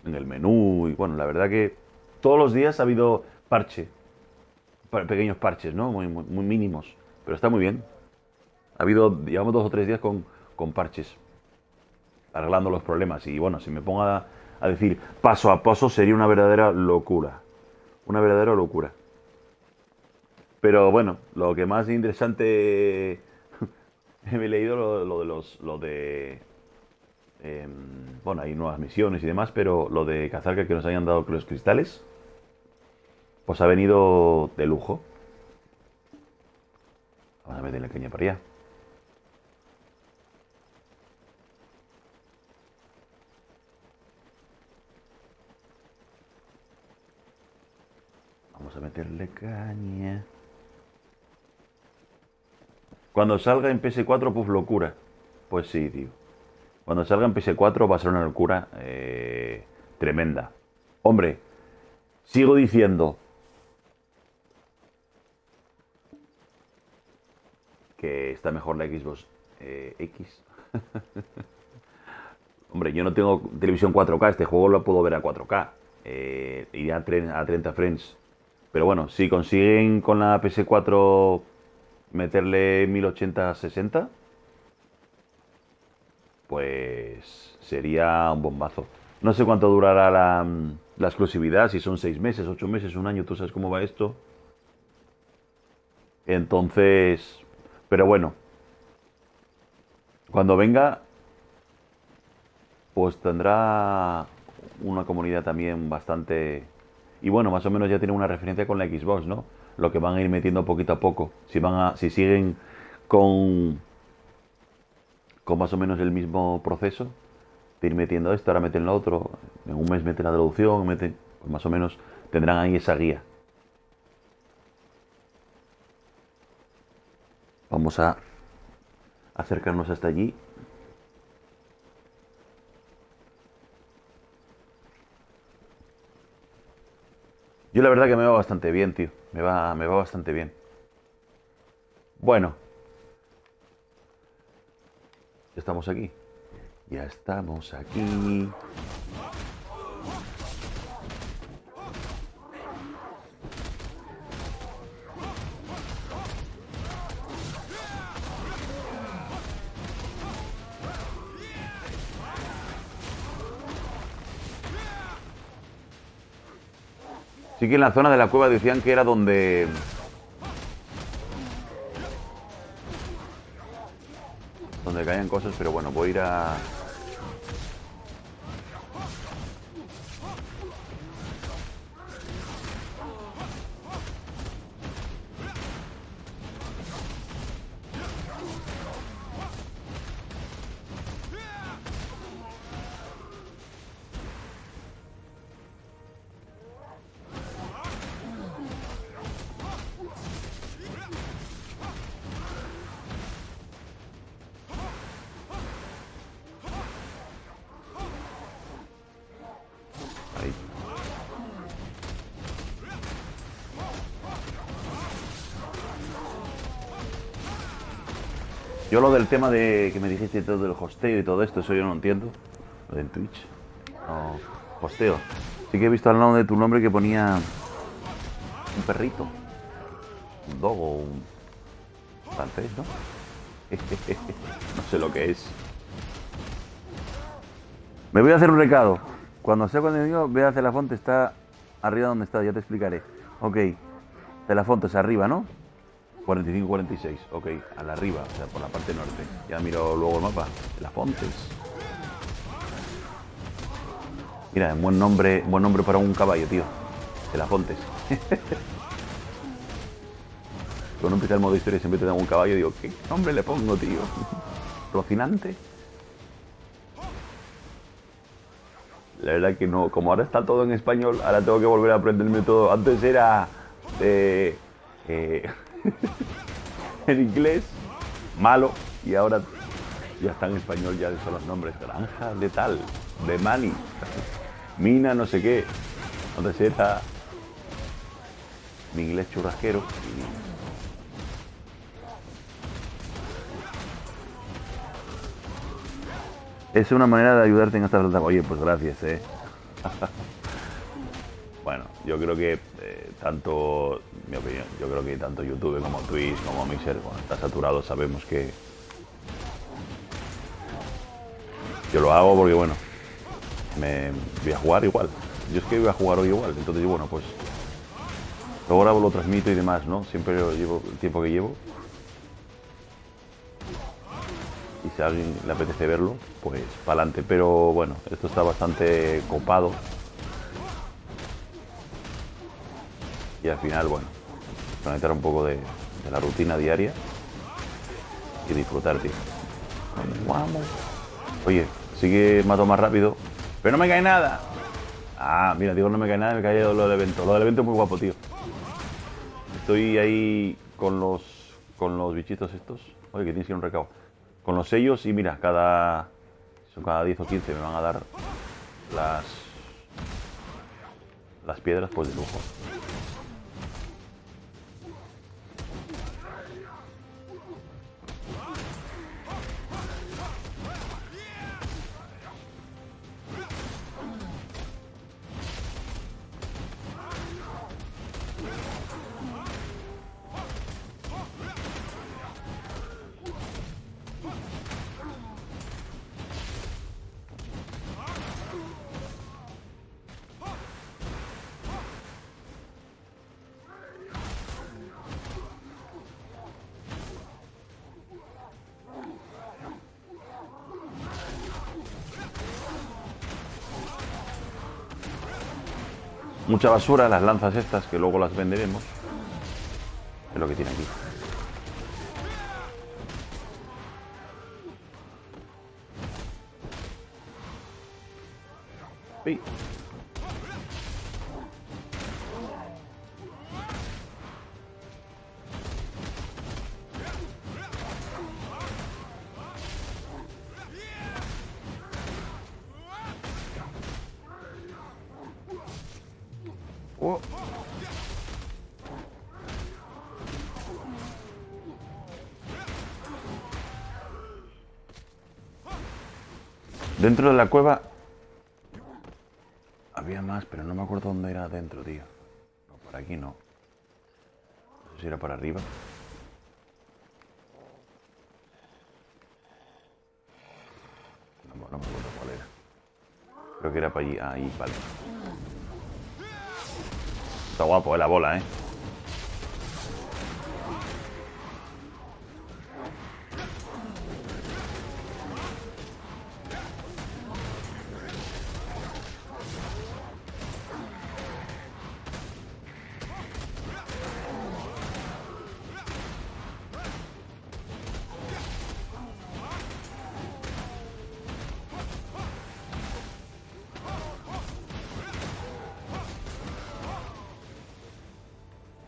en el menú. Y bueno, la verdad que todos los días ha habido pequeños parches, ¿no? Muy mínimos. Pero está muy bien. Llevamos 2 o 3 días con parches, arreglando los problemas. Y bueno, si me pongo a decir paso a paso, sería una verdadera locura. Una verdadera locura. Pero bueno, lo que más interesante he leído lo de bueno, hay nuevas misiones y demás, pero lo de Cazarca, que nos hayan dado los cristales, pues ha venido de lujo. Vamos a meter la caña para allá. Vamos a meterle caña. Cuando salga en PS4, pues locura. Pues sí, tío. Cuando salga en PS4 va a ser una locura tremenda. Hombre, sigo diciendo que está mejor la Xbox X. Hombre, yo no tengo televisión 4K, este juego lo puedo ver a 4K. Iré a 30 frames. Pero bueno, si consiguen con la PS4 meterle 1080-60, pues sería un bombazo. No sé cuánto durará la exclusividad, si son 6 meses, 8 meses, 1 año, tú sabes cómo va esto. Entonces, pero bueno, cuando venga, pues tendrá una comunidad también bastante... Y bueno, más o menos ya tiene una referencia con la Xbox, ¿no? Lo que van a ir metiendo poquito a poco. Si siguen con más o menos el mismo proceso, de ir metiendo esto, ahora meten lo otro, en un mes meten la traducción, pues más o menos tendrán ahí esa guía. Vamos a acercarnos hasta allí. Yo la verdad que me va bastante bien, tío. Me va bastante bien. Bueno. Ya estamos aquí. Ya estamos aquí. Sí que en la zona de la cueva decían que era donde caían cosas, pero bueno, voy a ir a... Ahí. Yo lo del tema de que me dijiste todo del hosteo y todo esto, eso yo no entiendo. Lo de Twitch. No, hosteo. Sí que he visto al lado de tu nombre que ponía un perrito. Un dogo, un francés, ¿no? No sé lo que es. Me voy a hacer un recado. Cuando sea cuando digo, ve a Celafonte, está arriba donde está, ya te explicaré. Ok, Celafonte es arriba, ¿no? 45-46, ok, a la arriba, o sea, por la parte norte. Ya miro luego el mapa. Celafontes. Mira, buen nombre para un caballo, tío. Celafontes. Cuando empieza el modo historia siempre te da un caballo y digo, ¿qué nombre le pongo, tío? Rocinante. La verdad que no, como ahora está todo en español, ahora tengo que volver a aprenderme todo. Antes era en inglés, malo, y ahora ya está en español, ya son los nombres. Granja de tal, de Mani, mina no sé qué. Antes era mi inglés churrasquero. Es una manera de ayudarte en esta plataforma. Oye, pues gracias, Bueno, yo creo que tanto, mi opinión, yo creo que tanto YouTube como Twitch como Mixer, cuando está saturado, sabemos que yo lo hago porque, bueno, me voy a jugar igual. Yo es que voy a jugar hoy igual, entonces, bueno, pues luego grabo, lo transmito y demás, ¿no? Siempre llevo el tiempo que llevo. Y si a alguien le apetece verlo, pues para adelante. Pero bueno, esto está bastante copado. Y al final, bueno, conectar un poco de la rutina diaria y disfrutar, tío. Vamos. Oye, sigue mato más rápido. Pero no me cae nada. Ah, mira, digo no me cae nada, me cae lo del evento. Lo del evento es muy guapo, tío. Estoy ahí con los bichitos estos. Oye, que tienes que ir a un recado. Con los sellos y mira, cada 10 o 15 me van a dar las piedras, pues de lujo. Mucha basura, las lanzas estas, que luego las venderemos. Es lo que tiene aquí. Sí. Oh. Dentro de la cueva había más, pero no me acuerdo dónde era adentro, tío. No, por aquí no. No sé si era por arriba. No me acuerdo cuál era. Creo que era para allí. Ahí, vale. Está guapo, la bola,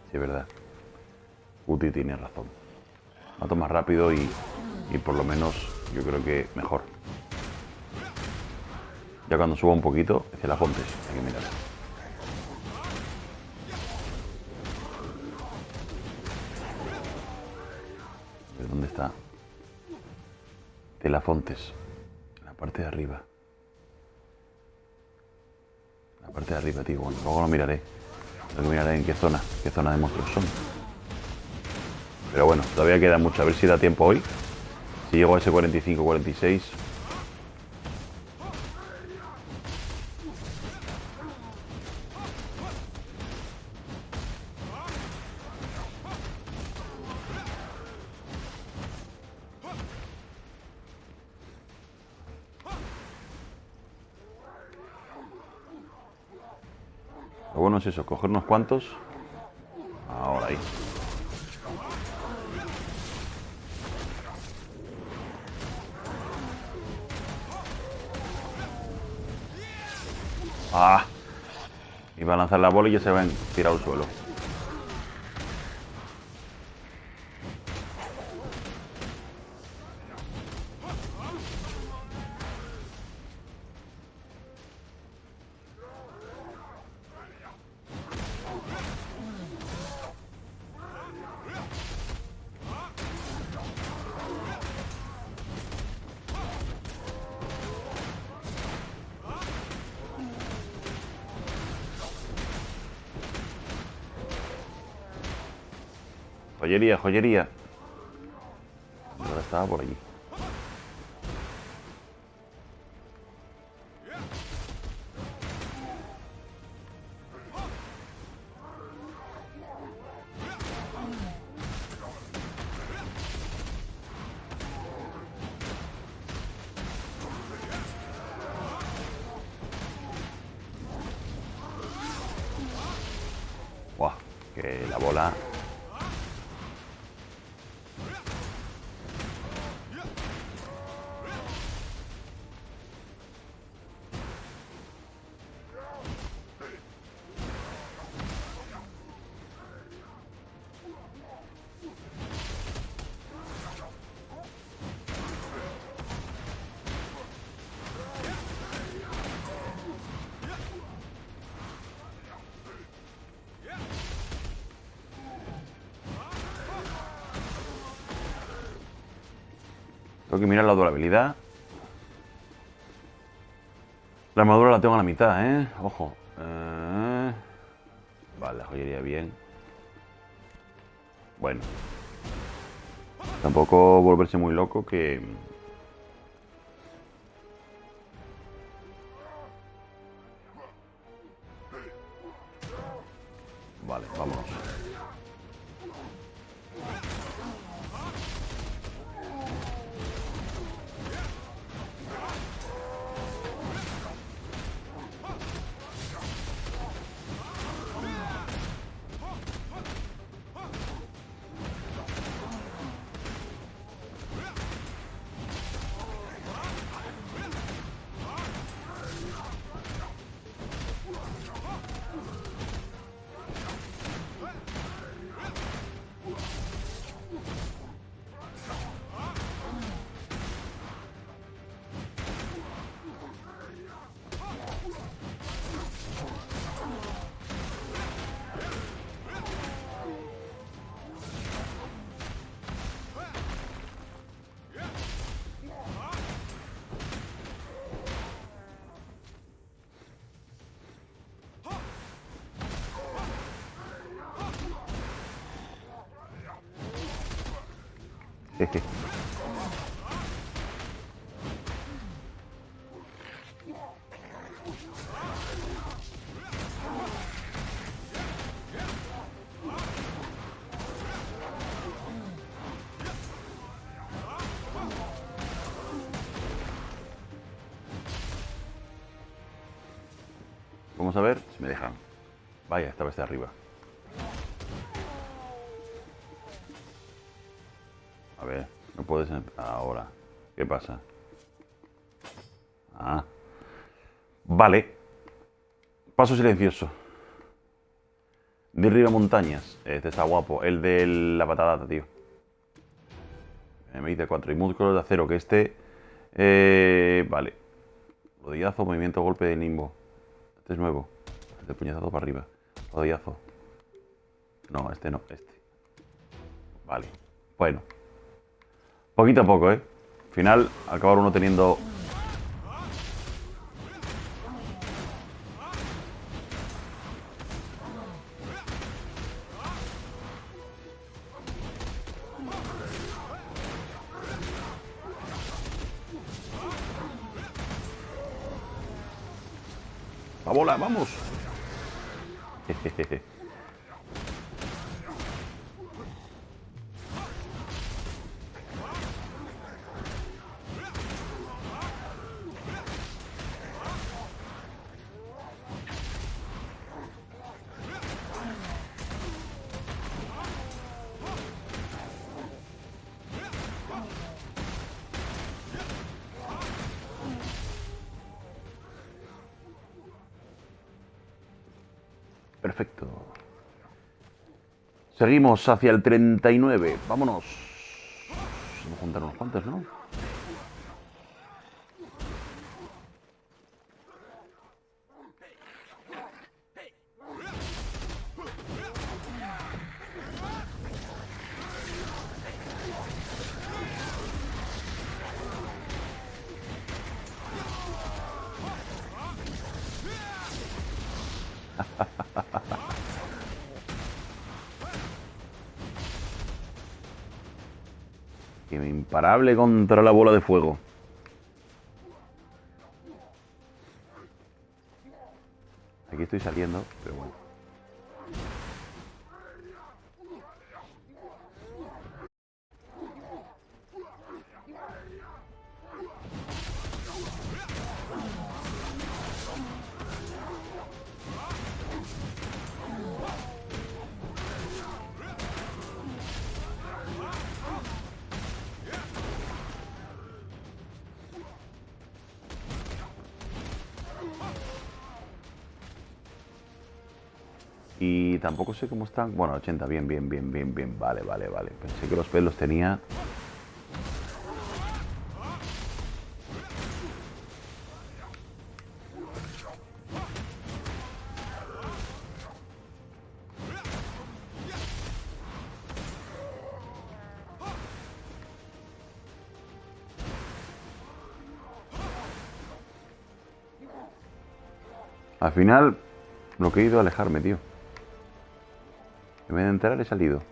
Sí, es verdad. Uti tiene razón. Mato más rápido y por lo menos yo creo que mejor. Ya cuando suba un poquito, hacia las fontes. Hay que mirar. ¿Dónde está? Celafontes. En la parte de arriba. La parte de arriba, tío. Bueno, luego lo miraré. Luego miraré en qué zona de monstruos son. Pero bueno, todavía queda mucho. A ver si da tiempo hoy. Si llego a ese 45-46. Lo bueno es eso, coger unos cuantos. Ahora ahí. ¡Ah! Iba a lanzar la bola y ya se va a tirar al suelo. Joyería, joyería. Ahora estaba por allí. Buah, que la bola. Tengo que mirar la durabilidad. La armadura la tengo a la mitad, ¿eh? Ojo. Vale, la joyería bien. Bueno. Tampoco volverse muy loco que... Vale, vámonos. Jeje. Vamos a ver si me dejan. Vaya, esta vez de arriba. A ver, no puedes... Ahora. ¿Qué pasa? Ah. Vale. Paso silencioso. Derriba montañas. Este está guapo. El de la patata, tío. Me dice 4. Y músculos de acero, que este... vale. Rodillazo, movimiento, golpe de limbo. Este es nuevo. Este puñetazo para arriba. Rodillazo. No, este no, este. Vale. Bueno. Poquito a poco, ¿eh? Al final, acabar uno teniendo... ¡La bola, vamos! Perfecto. Seguimos hacia el 39. Vámonos. Vamos a juntar unos cuantos, ¿no? Imparable contra la bola de fuego. Aquí estoy saliendo, pero bueno. Y tampoco sé cómo están. Bueno, 80, bien. Vale. Pensé que los pelos tenía. Al final, lo que he ido a alejarme, tío. En vez de entrar, he salido.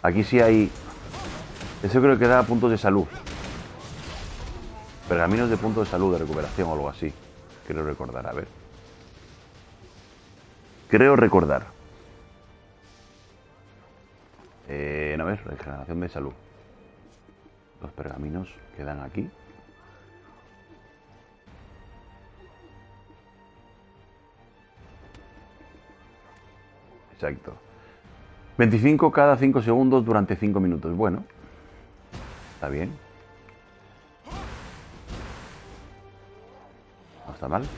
Aquí sí hay... Eso creo que da puntos de salud. Pergaminos de puntos de salud, de recuperación o algo así. Creo recordar, a ver. Creo recordar. A ver, regeneración de salud. Los pergaminos quedan aquí. Exacto. 25 cada 5 segundos durante 5 minutos. Bueno, está bien. No está mal.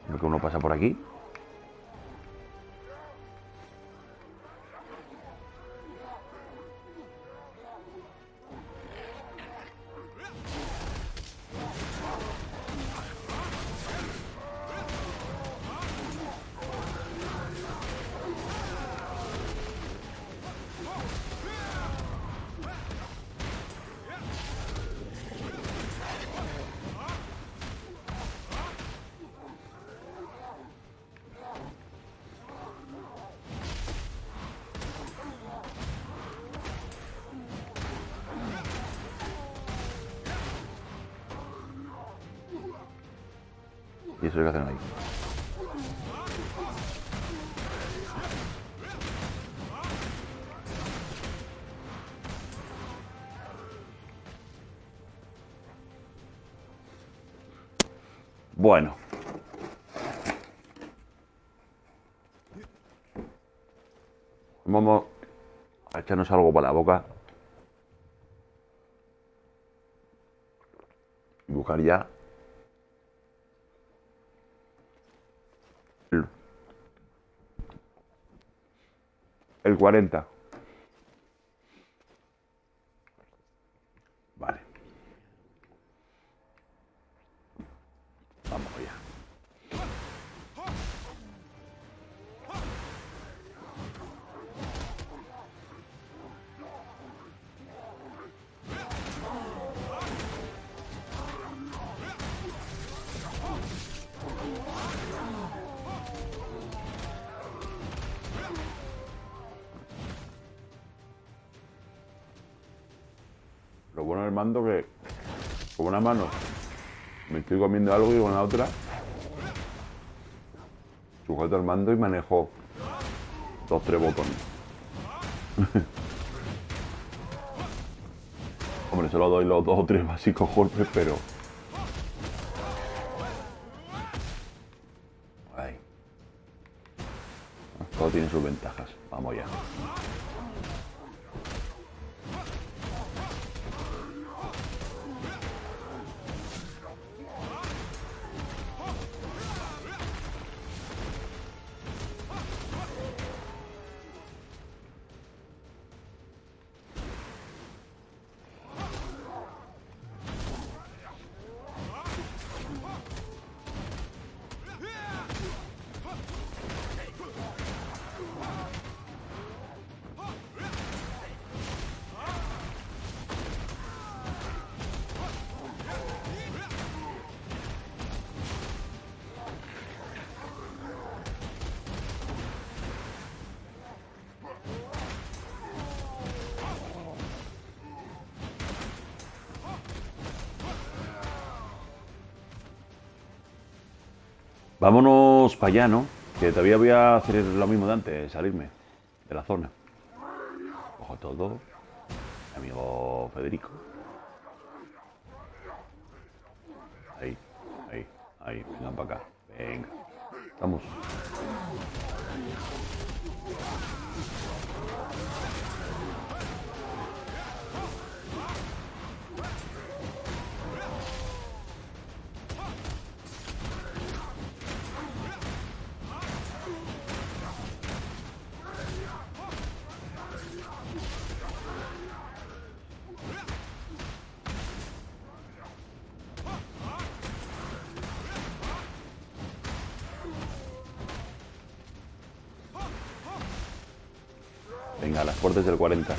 Creo que uno pasa por aquí. ¿Y eso qué hacen ahí? Bueno. Vamos a echarnos algo para la boca. Y buscar ya el 40. Vale. Vamos allá. Lo bueno del mando que con una mano Me estoy comiendo algo y con la otra sujeto el mando y manejo 2-3 botones. Hombre, solo doy los 2 o 3 básicos golpes, pero... Ahí. Todo tiene sus ventajas. Vamos ya. Vámonos para allá, ¿no? Que todavía voy a hacer lo mismo de antes, salirme de la zona. Cojo todo. Amigo Federico. Ahí, ahí, ahí. Vengan para acá. Venga. Vamos. Venga, las puertas del 40.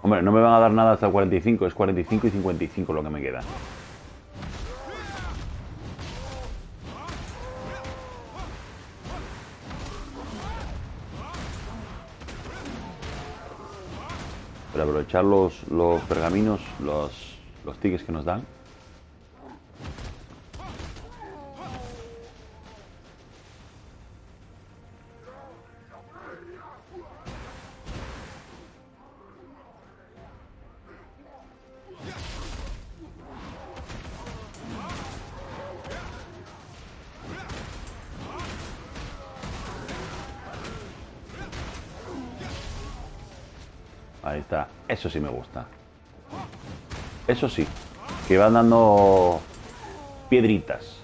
Hombre, no me van a dar nada hasta el 45, es 45 y 55 lo que me queda. Para aprovechar los pergaminos, los tickets que nos dan. Ahí está, eso sí me gusta. Eso sí, que van dando piedritas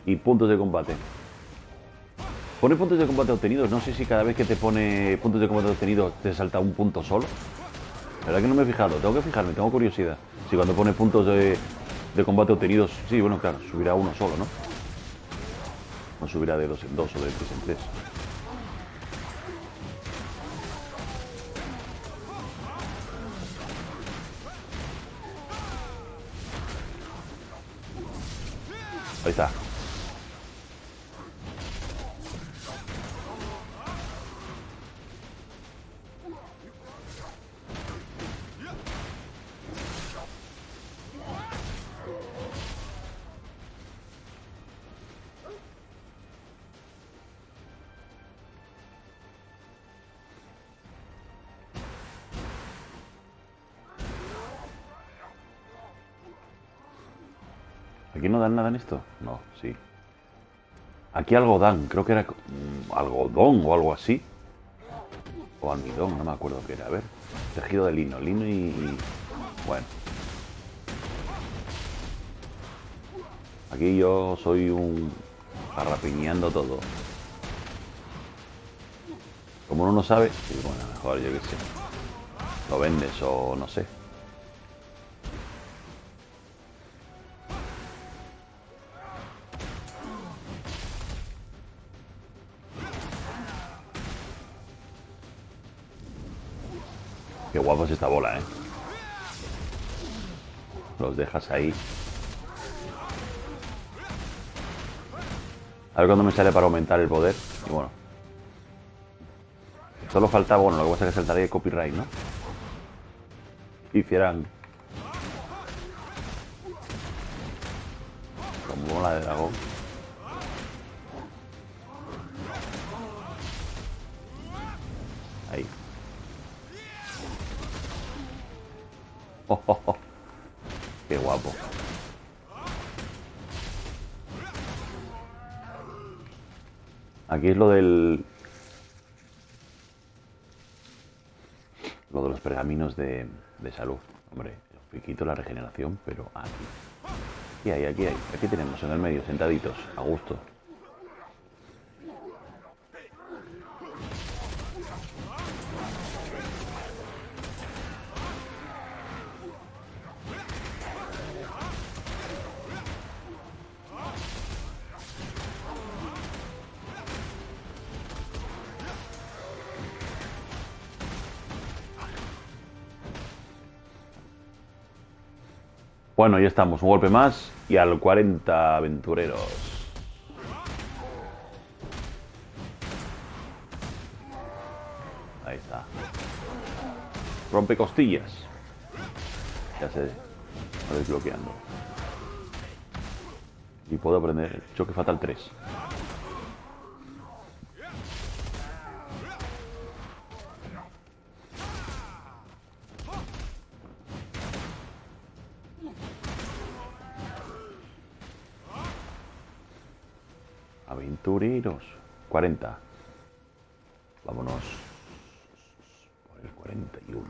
y puntos de combate. Pone puntos de combate obtenidos, no sé si cada vez que te pone puntos de combate obtenidos te salta un punto solo. La verdad que no me he fijado, tengo que fijarme, tengo curiosidad. Si cuando pone puntos de combate obtenidos, sí, bueno, claro, subirá uno solo, ¿no? No subirá de 2 en 2 o de 3 en 3. Ahí está. ¿Aquí no dan nada en esto? No, sí. Aquí algo dan, creo que era algodón o algo así. O almidón, no me acuerdo qué era. A ver, tejido de lino, bueno. Aquí yo soy un garrapiñando todo. Como uno no sabe, pues bueno, mejor yo qué sé. Lo vendes o no sé. Qué guapo es esta bola, ¿eh? Los dejas ahí. A ver cuándo me sale para aumentar el poder. Y bueno. Solo faltaba, bueno, lo que pasa es que saltaría el copyright, ¿no? Hicieran... Bola de dragón. Ahí. Oh, oh, oh. Qué guapo. Aquí es lo del... Lo de los pergaminos de salud. Hombre, piquito la regeneración, pero aquí. Aquí hay, aquí hay. Aquí tenemos en el medio, sentaditos, a gusto. Bueno, ya estamos. Un golpe más y al 40 aventureros. Ahí está. Rompe costillas. Ya se va desbloqueando. Y puedo aprender choque fatal 3. Aventureros. 40. Vámonos por el 41.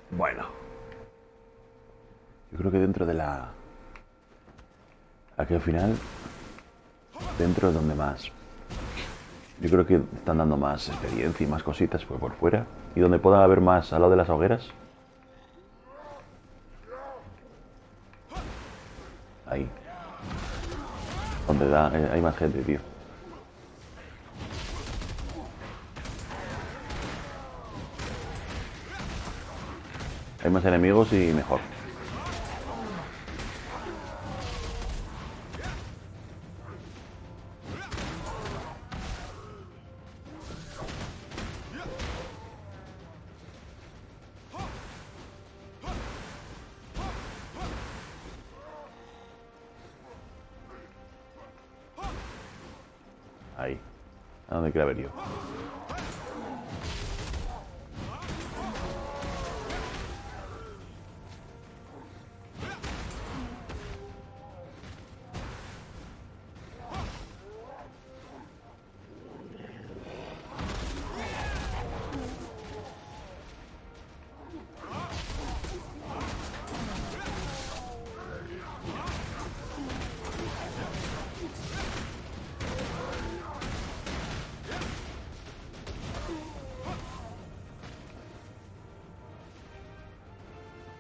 Bueno, yo creo que dentro de la... Aquí al final, dentro es donde más... Yo creo que están dando más experiencia y más cositas por fuera. Y donde pueda haber más al lado de las hogueras. Ahí. Donde da, hay más gente, tío. Hay más enemigos y mejor. Ahí. ¿A dónde quería ver yo?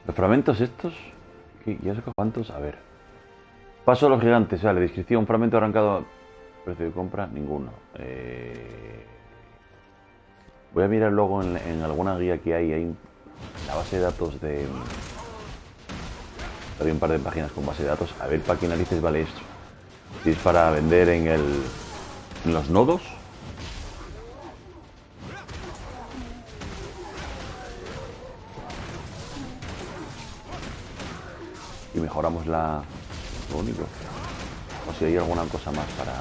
Los fragmentos estos, ¿ya sé cuántos? A ver. Paso a los gigantes, vale, descripción, fragmento arrancado, precio de compra, ninguno. Voy a mirar luego en alguna guía que hay en la base de datos de... Hay un par de páginas con base de datos, a ver para qué narices vale esto. Si es para vender en los nodos. Y mejoramos lo único. O si hay alguna cosa más para...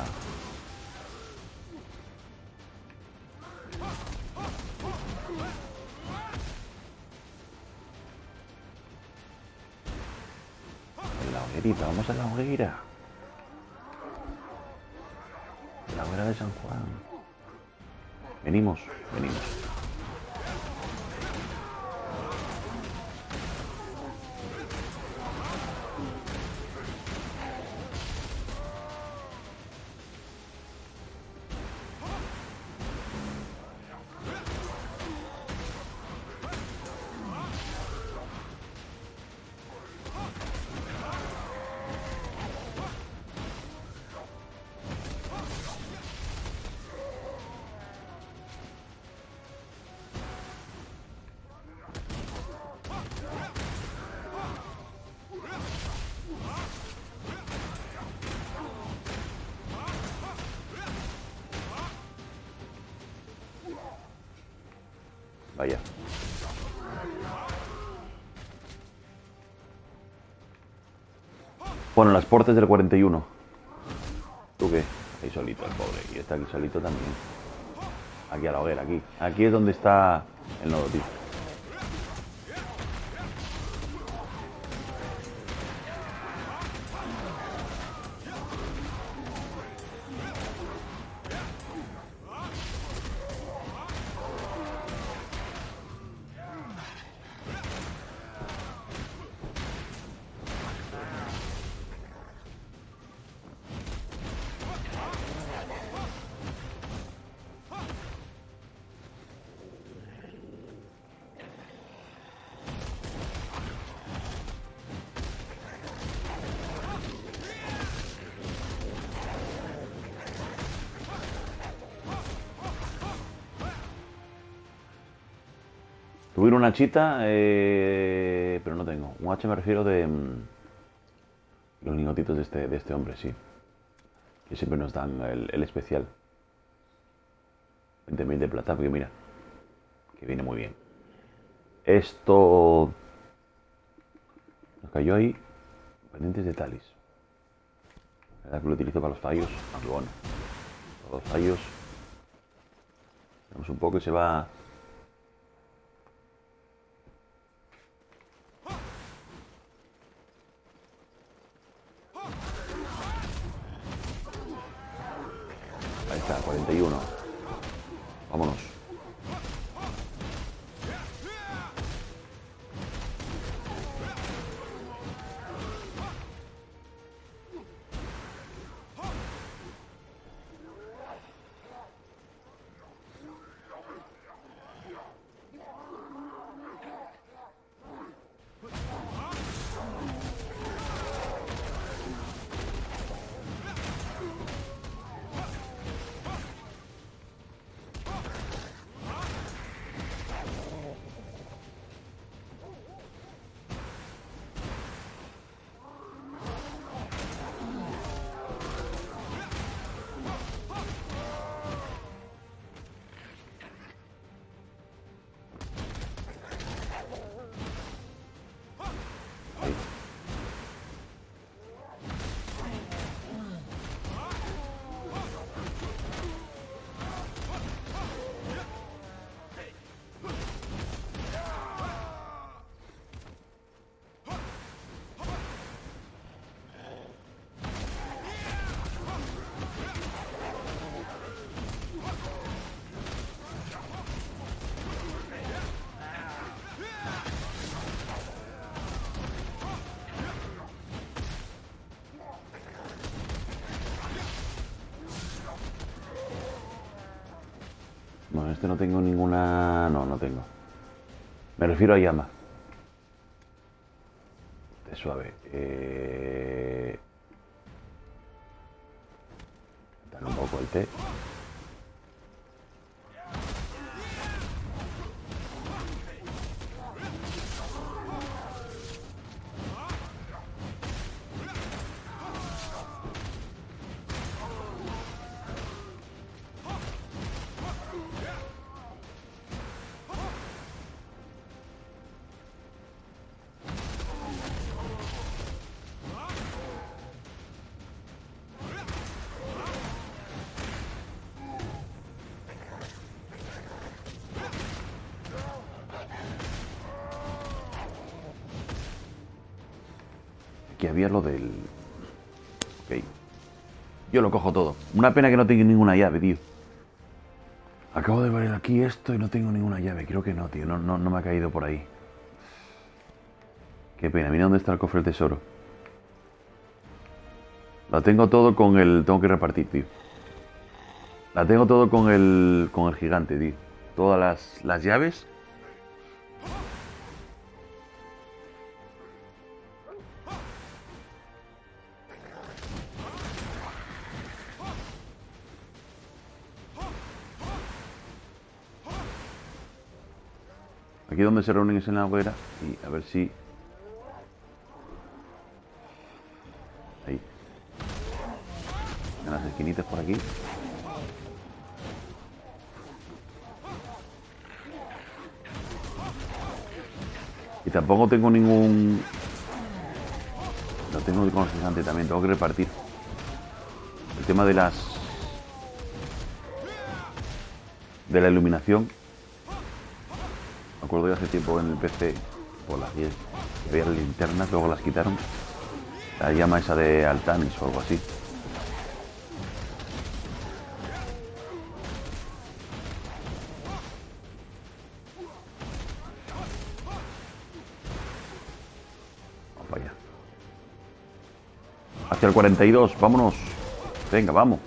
En la hoguerita, vamos a la hoguera. La hoguera de San Juan. Venimos. Vaya. Bueno, las portes del 41. ¿Tú qué? Ahí solito el pobre. Y está aquí solito también. Aquí a la hoguera, aquí. Aquí es donde está el nodo, tío. Tuviera una chita, pero no tengo. Un H me refiero de los lingotitos de este hombre, sí. Que siempre nos dan el especial. 20.000 de plata, porque mira, que viene muy bien. Esto nos cayó ahí, pendientes de Talis. La verdad que lo utilizo para los fallos, aunque bueno, para los fallos. Vemos un poco y se va. Ahí está, 41. Vámonos. Bueno, este no tengo ninguna. No tengo. Me refiero a llama. De suave. Dale un poco el té. aquí había lo del... Ok. Yo lo cojo todo. Una pena que no tenga ninguna llave, tío. Acabo de ver aquí esto y no tengo ninguna llave. Creo que no, tío. No me ha caído por ahí. Qué pena. Mira dónde está el cofre del tesoro. Lo tengo todo con el... Tengo que repartir, tío. La tengo todo con el gigante, tío. Todas las llaves. Aquí donde se reúnen es en la hoguera. Y a ver si... Ahí. En las esquinitas por aquí. Y tampoco tengo ningún... Lo tengo con el gigante también. Tengo que repartir. El tema de las... De la iluminación. Me acuerdo de hace tiempo en el PC, por las 10, que había linternas, luego las quitaron. La llama esa de Altanis o algo así. Vamos para allá. Hacia el 42, vámonos. Venga, vamos.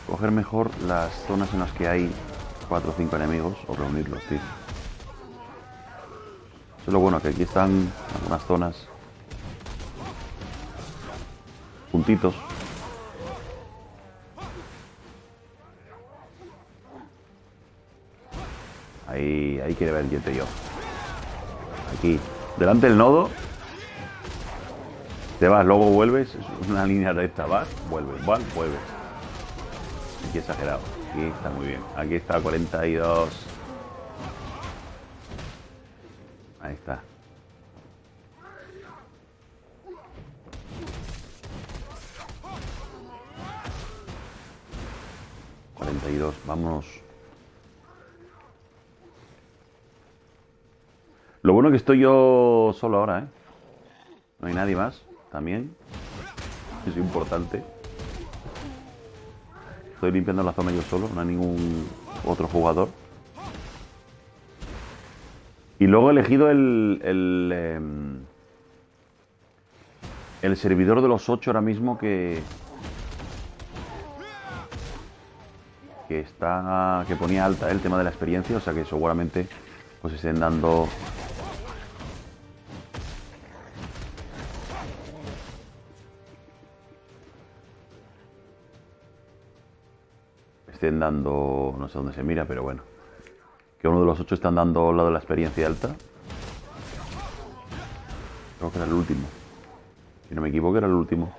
Coger mejor las zonas en las que hay 4 o 5 enemigos o reunirlos, tío. Eso es lo bueno, que aquí están algunas zonas juntitos. Ahí quiere ver el yo. Aquí, delante del nodo. Te vas, luego vuelves. Es una línea recta, vas, vuelves, vuelves. Aquí exagerado. Aquí está muy bien. Aquí está 42. Ahí está. Vámonos. Lo bueno que estoy yo solo ahora, ¿eh? No hay nadie más. También. Es importante. Estoy limpiando la zona yo solo. No hay ningún otro jugador. Y luego he elegido el servidor de los 8 ahora mismo que ponía alta el tema de la experiencia, o sea que seguramente pues estén dando no sé dónde se mira, pero bueno, que uno de los 8 están dando lo de la experiencia alta. Creo que era el último, si no me equivoco era el último.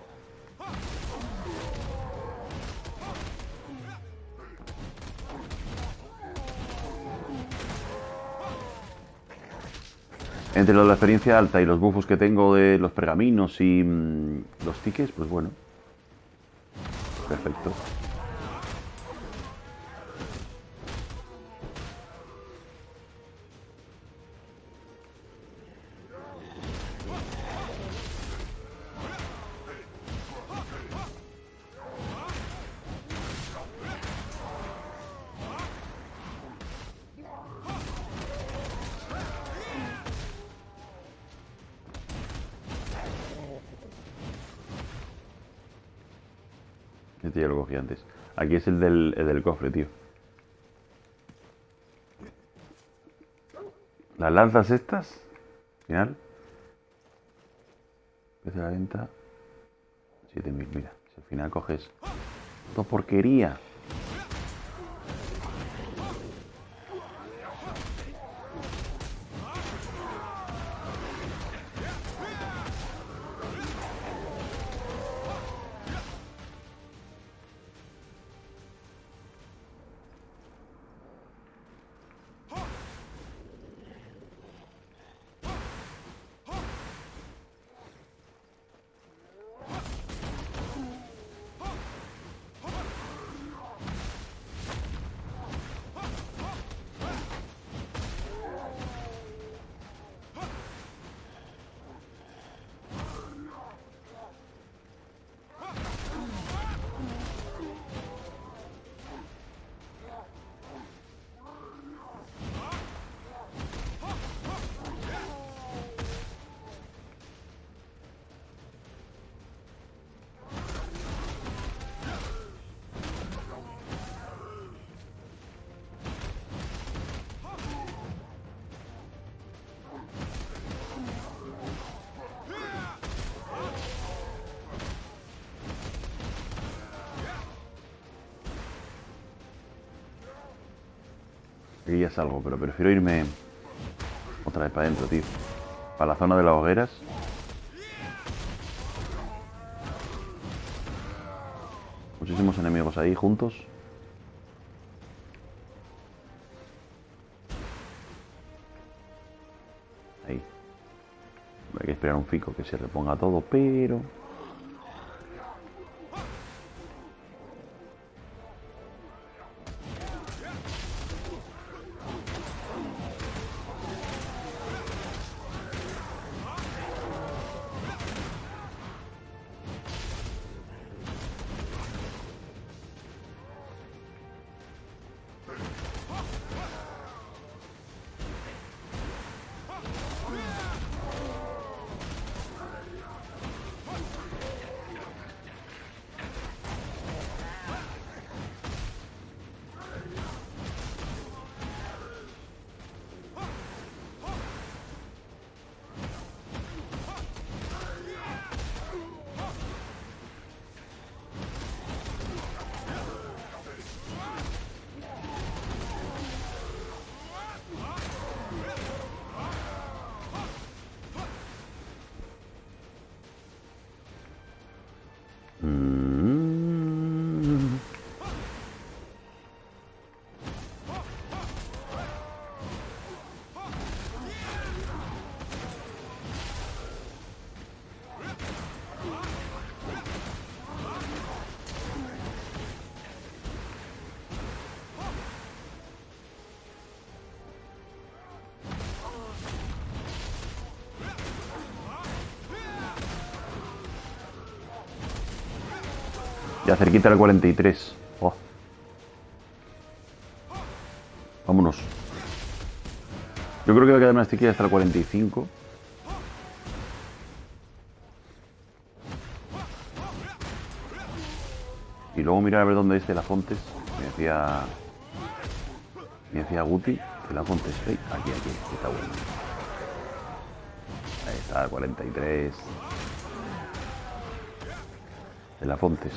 Entre lo de la experiencia alta y los buffos que tengo de los pergaminos y los tickets, pues bueno. Perfecto. Este ya lo cogí antes. Aquí es el del cofre, tío. Las lanzas estas, al final. Precio de la venta. 7000, mira. Si al final coges. ¡Todo porquería! Aquí ya salgo, pero prefiero irme otra vez para adentro, tío. Para la zona de las hogueras. Muchísimos enemigos ahí juntos. Ahí. Hay que esperar un fico que se reponga todo, pero... Ya cerquita del 43. Oh. Vámonos. Yo creo que voy a quedarme hasta aquí hasta el 45. Y luego mirar a ver dónde es de la Fontes. Me decía Guti de la Fontes. Hey, aquí, está bueno. Ahí está el 43. De la Fontes.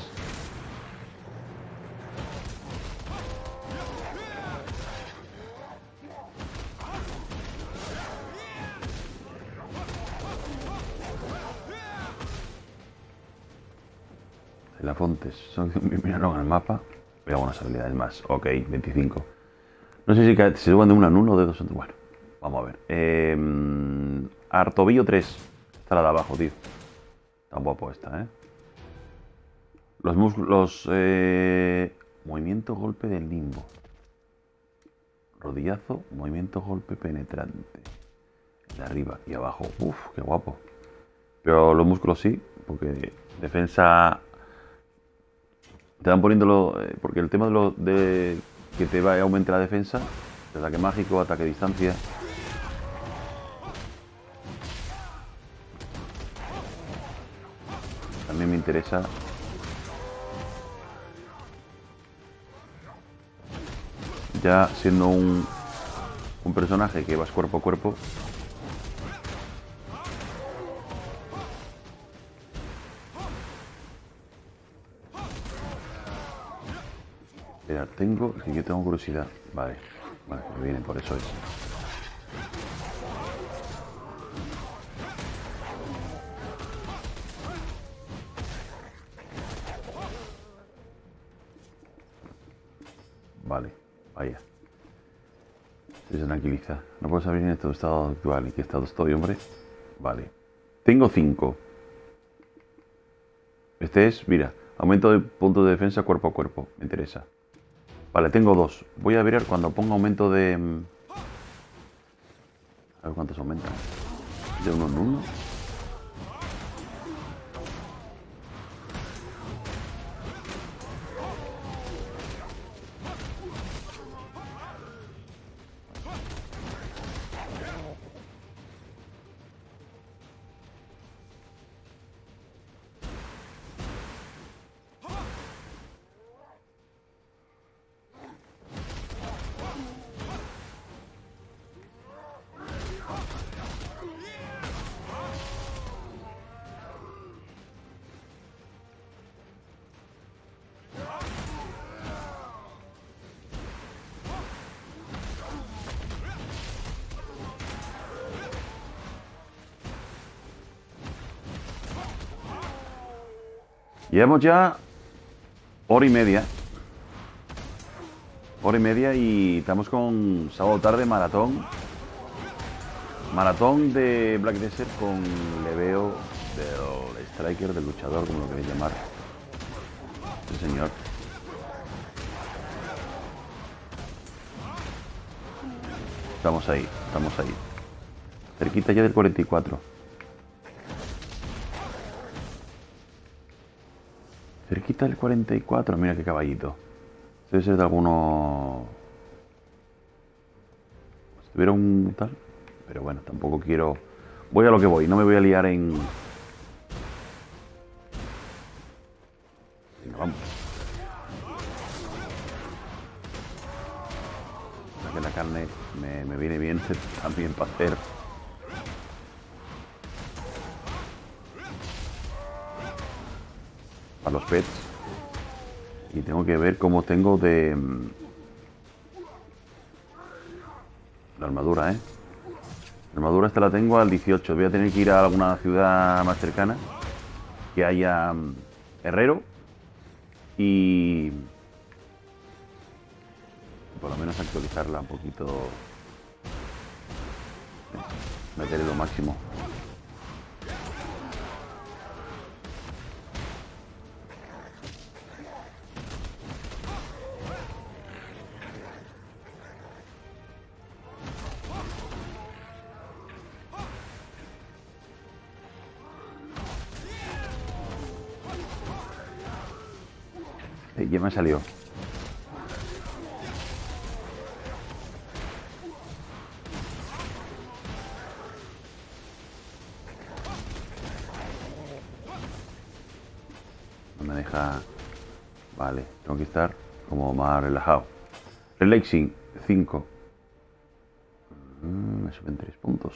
De la Fontes. Miraron al mapa. Veo unas habilidades más. Ok, 25. No sé si se suban de 1 en 1 o de 2 en 2. Bueno, vamos a ver. Artobillo 3. Está la de abajo, tío. Está guapo esta, ¿eh? Los músculos... movimiento golpe del limbo. Rodillazo, movimiento golpe penetrante. De arriba y abajo. Uf, qué guapo. Pero los músculos sí, porque defensa... Te van poniéndolo... porque el tema de que te va a aumentar la defensa, de ataque mágico, ataque a distancia... También me interesa... Ya siendo un personaje que vas cuerpo a cuerpo. Espera, que yo tengo curiosidad. Vale, me viene, por eso es. Vale, vaya. Se tranquiliza. No puedo saber en este estado actual. ¿En qué estado estoy, hombre? Vale. Tengo 5. Este es, mira, aumento de puntos de defensa cuerpo a cuerpo. Me interesa. Vale, tengo 2. Voy a ver cuando ponga aumento de... A ver cuántos aumentan. De 1 en 1. Llevamos ya hora y media. Hora y media y estamos con sábado tarde maratón. Maratón de Black Desert con leveo del striker, del luchador, como lo queréis llamar. Sí, señor. Estamos ahí, estamos ahí. Cerquita ya del 44. Cerquita del 44, mira qué caballito. Debe ser de alguno... Si tuviera un tal... Pero bueno, tampoco quiero... Voy a lo que voy, no me voy a liar en... Venga, vamos. Que la carne me viene bien también para hacer... Para los pets. Y tengo que ver cómo tengo de... La armadura, ¿eh? La armadura esta la tengo al 18. Voy a tener que ir a alguna ciudad más cercana que haya herrero y por lo menos actualizarla un poquito, meterle lo máximo. Ya me salió. No me deja... Vale, tengo que estar como más relajado. Relaxing, 5. Me suben 3 puntos.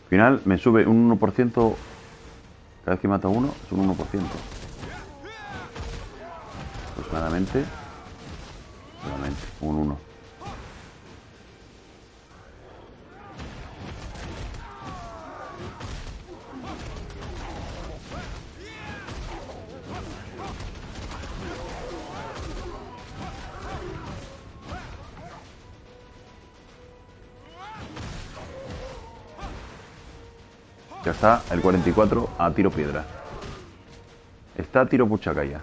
Al final me sube un 1%, cada vez que mata uno es un 1%. Aproximadamente, solamente un 1. Ya está, el 44 a tiro piedra. Está a tiro puchaca ya.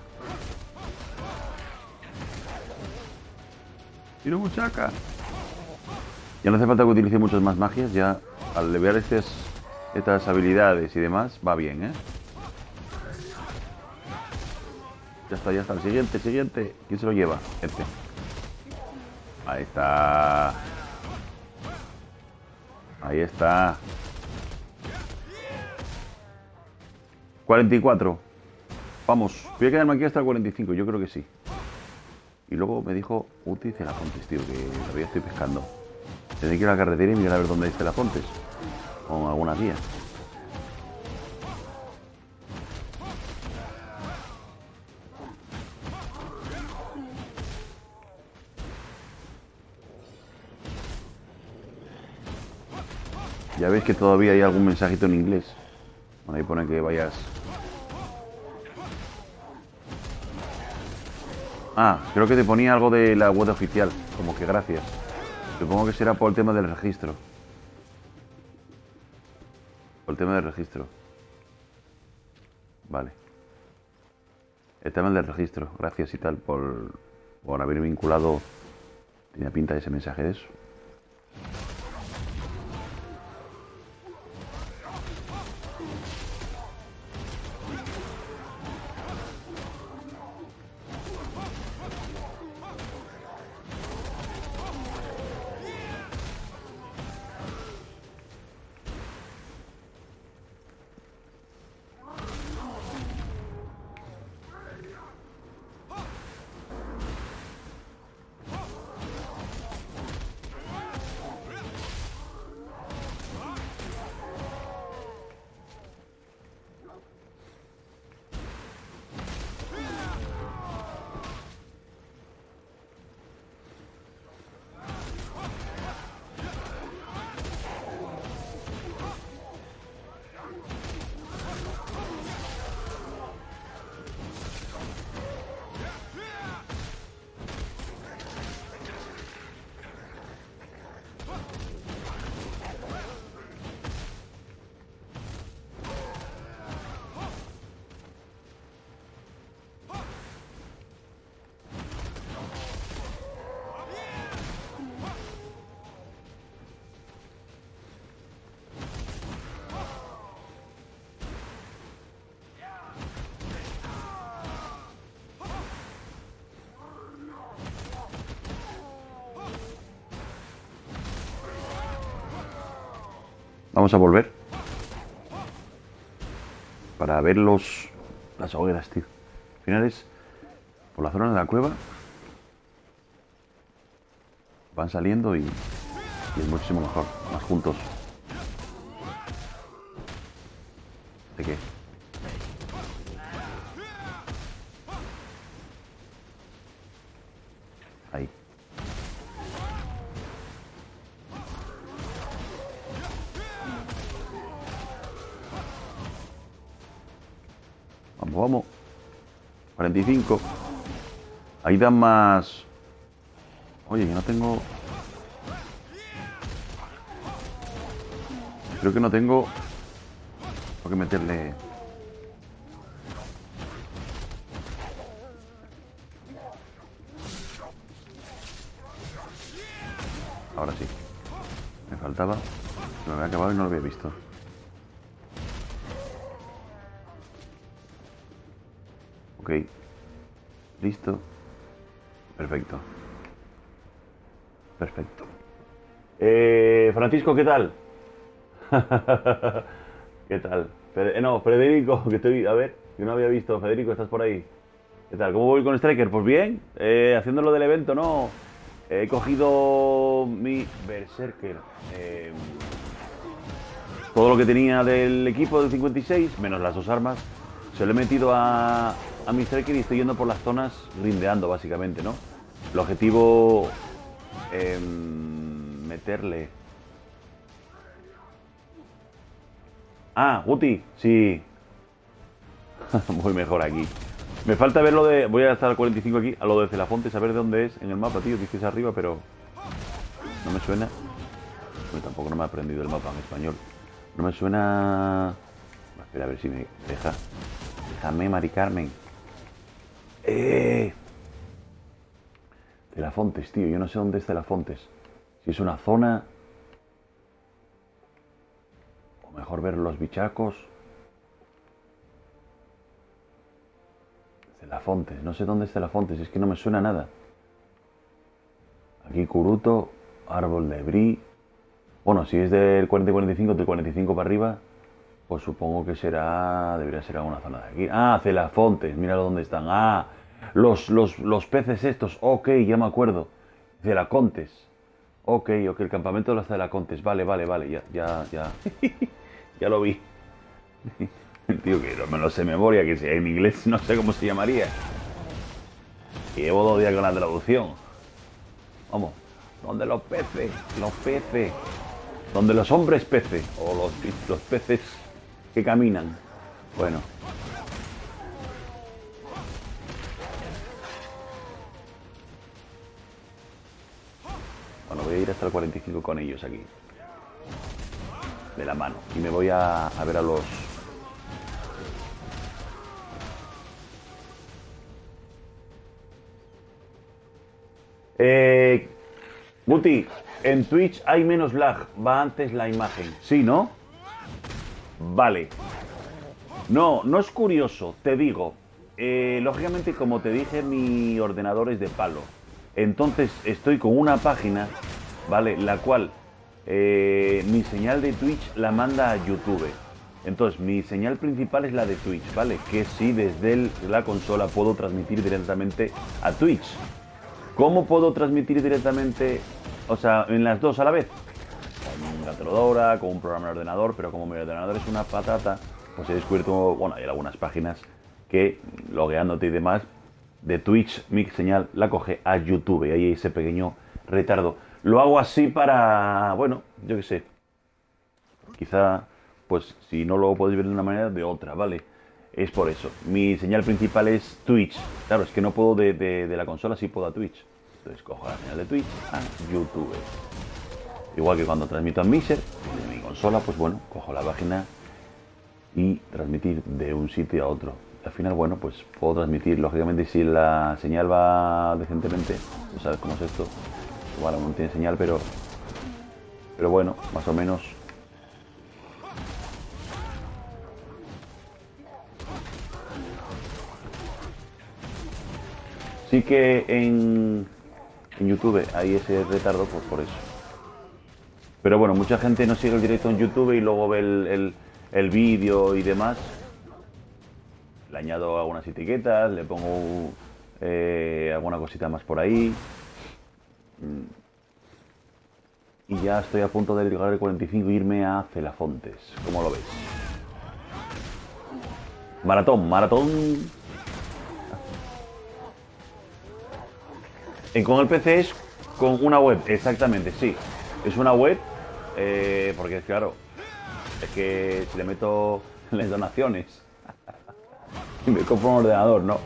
Tiro puchaca. Ya no hace falta que utilice muchas más magias. Ya al levear estas habilidades y demás, va bien, ¿eh? Ya está, ya está. El siguiente, siguiente. ¿Quién se lo lleva? Este. Ahí está. Ahí está. 44. Vamos, voy a quedarme aquí hasta el 45, yo creo que sí. Y luego me dijo Uti Celafontes, tío, que todavía estoy pescando. Tendré que ir a la carretera y mirar a ver dónde hay Celafontes. Con alguna guía. Ya veis que todavía hay algún mensajito en inglés. Bueno, ahí pone que vayas... Ah, creo que te ponía algo de la web oficial, como que gracias. Supongo que será por el tema del registro. Por el tema del registro. Vale. El tema del registro, gracias y tal por haber vinculado. Tenía pinta ese mensaje de eso. Vamos a volver. Para ver las hogueras, tío. Al final es por la zona de la cueva. Van saliendo y es muchísimo mejor. Más juntos. ¿De qué? Ahí. Vamos, vamos. 45. Ahí dan más. Oye, que no tengo. Creo que no tengo. Tengo que meterle. Ahora sí. Me faltaba. Se me había acabado y no lo había visto. Ok. Listo. Perfecto. Perfecto. Francisco, ¿qué tal? ¿Qué tal? No, Federico, que estoy... A ver, que no había visto. Federico, ¿estás por ahí? ¿Qué tal? ¿Cómo voy con Striker? Pues bien, haciendo lo del evento, ¿no? He cogido mi Berserker. Todo lo que tenía del equipo del 56, menos las 2 armas, se lo he metido a mi Striker y estoy yendo por las zonas grindeando, básicamente, ¿no? El objetivo... meterle... Ah, Guti, sí. Voy mejor aquí. Me falta ver lo de... Voy a estar al 45 aquí, a lo de Celafonte, saber de dónde es en el mapa, tío. Dices arriba, pero... No me suena. Bueno, tampoco no me ha aprendido el mapa en español. No me suena... Espera, a ver si me deja. Déjame, Mari Carmen. Celafontes, tío. Yo no sé dónde es Celafontes. Si es una zona... O mejor ver los bichacos. Celafontes. No sé dónde es Celafontes. Es que no me suena nada. Aquí Curuto. Árbol de Brí. Bueno, si es del 40-45, del 45 para arriba, pues supongo que será... Debería ser alguna zona de aquí. Ah, Celafontes. Míralo dónde están. Ah, los peces estos. Ok, ya me acuerdo. Celacontes. Ok, el campamento de los Celacontes. Vale. Ya. Ya lo vi. Tío, que no me lo sé de memoria, que en inglés no sé cómo se llamaría. Y llevo 2 días con la traducción. Vamos. ¿Dónde los peces? Los peces. ¿Dónde los hombres peces? O los peces que caminan. Bueno. Bueno, voy a ir hasta el 45 con ellos aquí. De la mano. Y me voy a ver a los... Guti, en Twitch hay menos lag. Va antes la imagen. ¿Sí, no? Vale. No es curioso, te digo. Lógicamente, como te dije, mi ordenador es de palo. Entonces estoy con una página, ¿vale? La cual mi señal de Twitch la manda a YouTube. Entonces mi señal principal es la de Twitch, ¿vale? Que sí, desde la consola puedo transmitir directamente a Twitch. ¿Cómo puedo transmitir directamente, o sea, en las dos a la vez? Con una calculadora, con un programa de ordenador, pero como mi ordenador es una patata, pues he descubierto, bueno, hay algunas páginas que, logueándote y demás, de Twitch, mi señal la coge a YouTube, y ahí hay ese pequeño retardo. Lo hago así para, bueno, yo qué sé, quizá, pues si no lo podéis ver de una manera, de otra, ¿vale? Es por eso. Mi señal principal es Twitch. Claro, es que no puedo de la consola, sí puedo a Twitch. Entonces cojo la señal de Twitch a YouTube. Igual que cuando transmito a Mixer, de mi consola, pues bueno, cojo la página y transmitir de un sitio a otro. Al final, bueno, pues puedo transmitir, lógicamente, si la señal va decentemente, tú sabes cómo es esto. Igual aún no tiene señal, pero bueno, más o menos. Sí que en YouTube hay ese retardo, pues por eso. Pero bueno, mucha gente no sigue el directo en YouTube y luego ve el vídeo y demás. Le añado algunas etiquetas, le pongo alguna cosita más por ahí. Y ya estoy a punto de llegar al 45 e irme a Celafontes. ¿Cómo lo ves? Maratón, maratón. Con el PC es con una web, exactamente, sí. Es una web, porque claro, es que si le meto las donaciones y me compro un ordenador, no.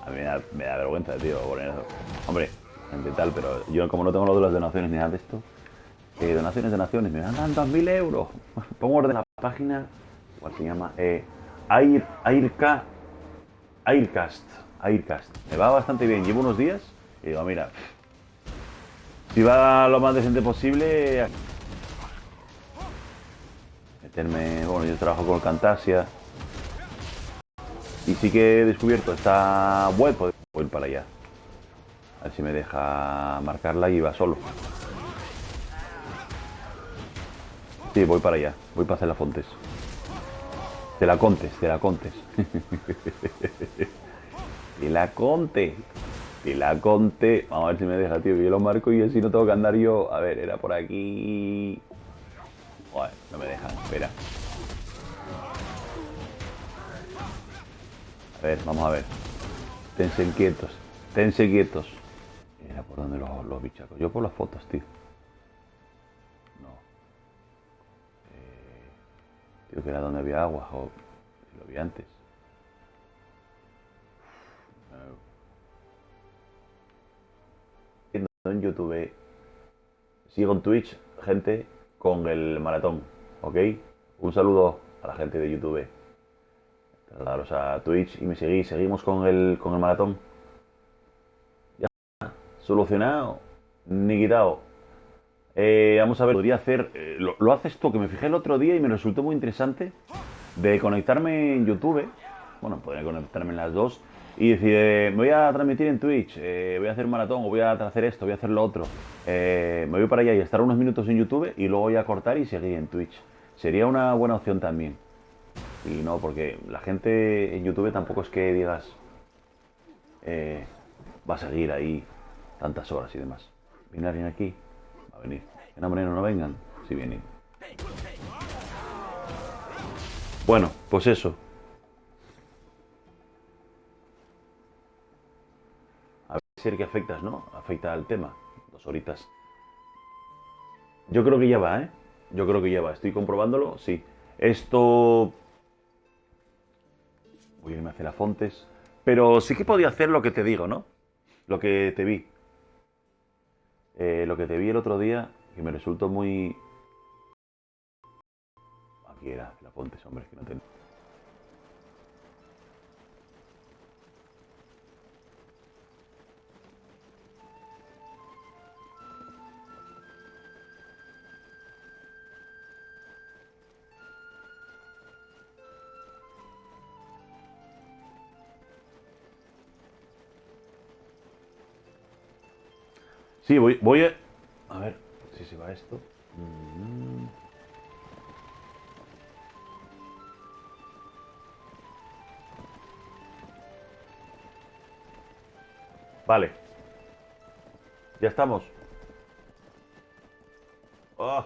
A mí me da vergüenza, tío, poner eso. Hombre, gente tal, pero yo como no tengo lo de las donaciones ni nada de esto, donaciones, me dan 2.000 euros. Pongo orden a la página, ¿cuál se llama? Aircast. Me va bastante bien, llevo unos días y digo, mira, si va lo más decente posible, meterme, bueno, yo trabajo con Camtasia y sí que he descubierto esta web, pues voy para allá. A ver si me deja marcarla y va solo. Sí, voy para allá, voy para Celafontes. Celacontes. Y la conte. Vamos a ver si me deja, tío. Que yo lo marco y así no tengo que andar yo. A ver, era por aquí. Joder, no me dejan. Espera. A ver, vamos a ver. Tense quietos. Era por donde los bichacos. Yo por las fotos, tío. No. Tío, que era donde había agua. O si lo vi antes. En YouTube, sigo en Twitch, gente, con el maratón, ¿ok? Un saludo a la gente de YouTube. Trasladaros a Twitch y me seguimos con el maratón. Ya está, solucionado, ni quitado. Vamos a ver, podría hacer, lo haces tú, que me fijé el otro día y me resultó muy interesante, de conectarme en YouTube, bueno, podría conectarme en las dos, y decir, me voy a transmitir en Twitch, voy a hacer un maratón, o voy a hacer esto, voy a hacer lo otro. Me voy para allá y estar unos minutos en YouTube y luego voy a cortar y seguir en Twitch. Sería una buena opción también. Y no, porque la gente en YouTube tampoco es que digas, va a seguir ahí tantas horas y demás. ¿Viene alguien aquí? Va a venir. No, hombre, no vengan. Sí vienen. Bueno, pues eso. A ver si el que afectas, ¿no? Afecta al tema. 2 horitas. Yo creo que ya va, ¿eh? Yo creo que ya va. Estoy comprobándolo, sí. Esto... Voy a irme a Celafontes. Pero sí que podía hacer lo que te digo, ¿no? Lo que te vi. Lo que te vi el otro día, que me resultó muy... Aquí era Celafontes, hombre, que no te... Sí, voy a... A ver si se va esto. Vale. Ya estamos. Oh.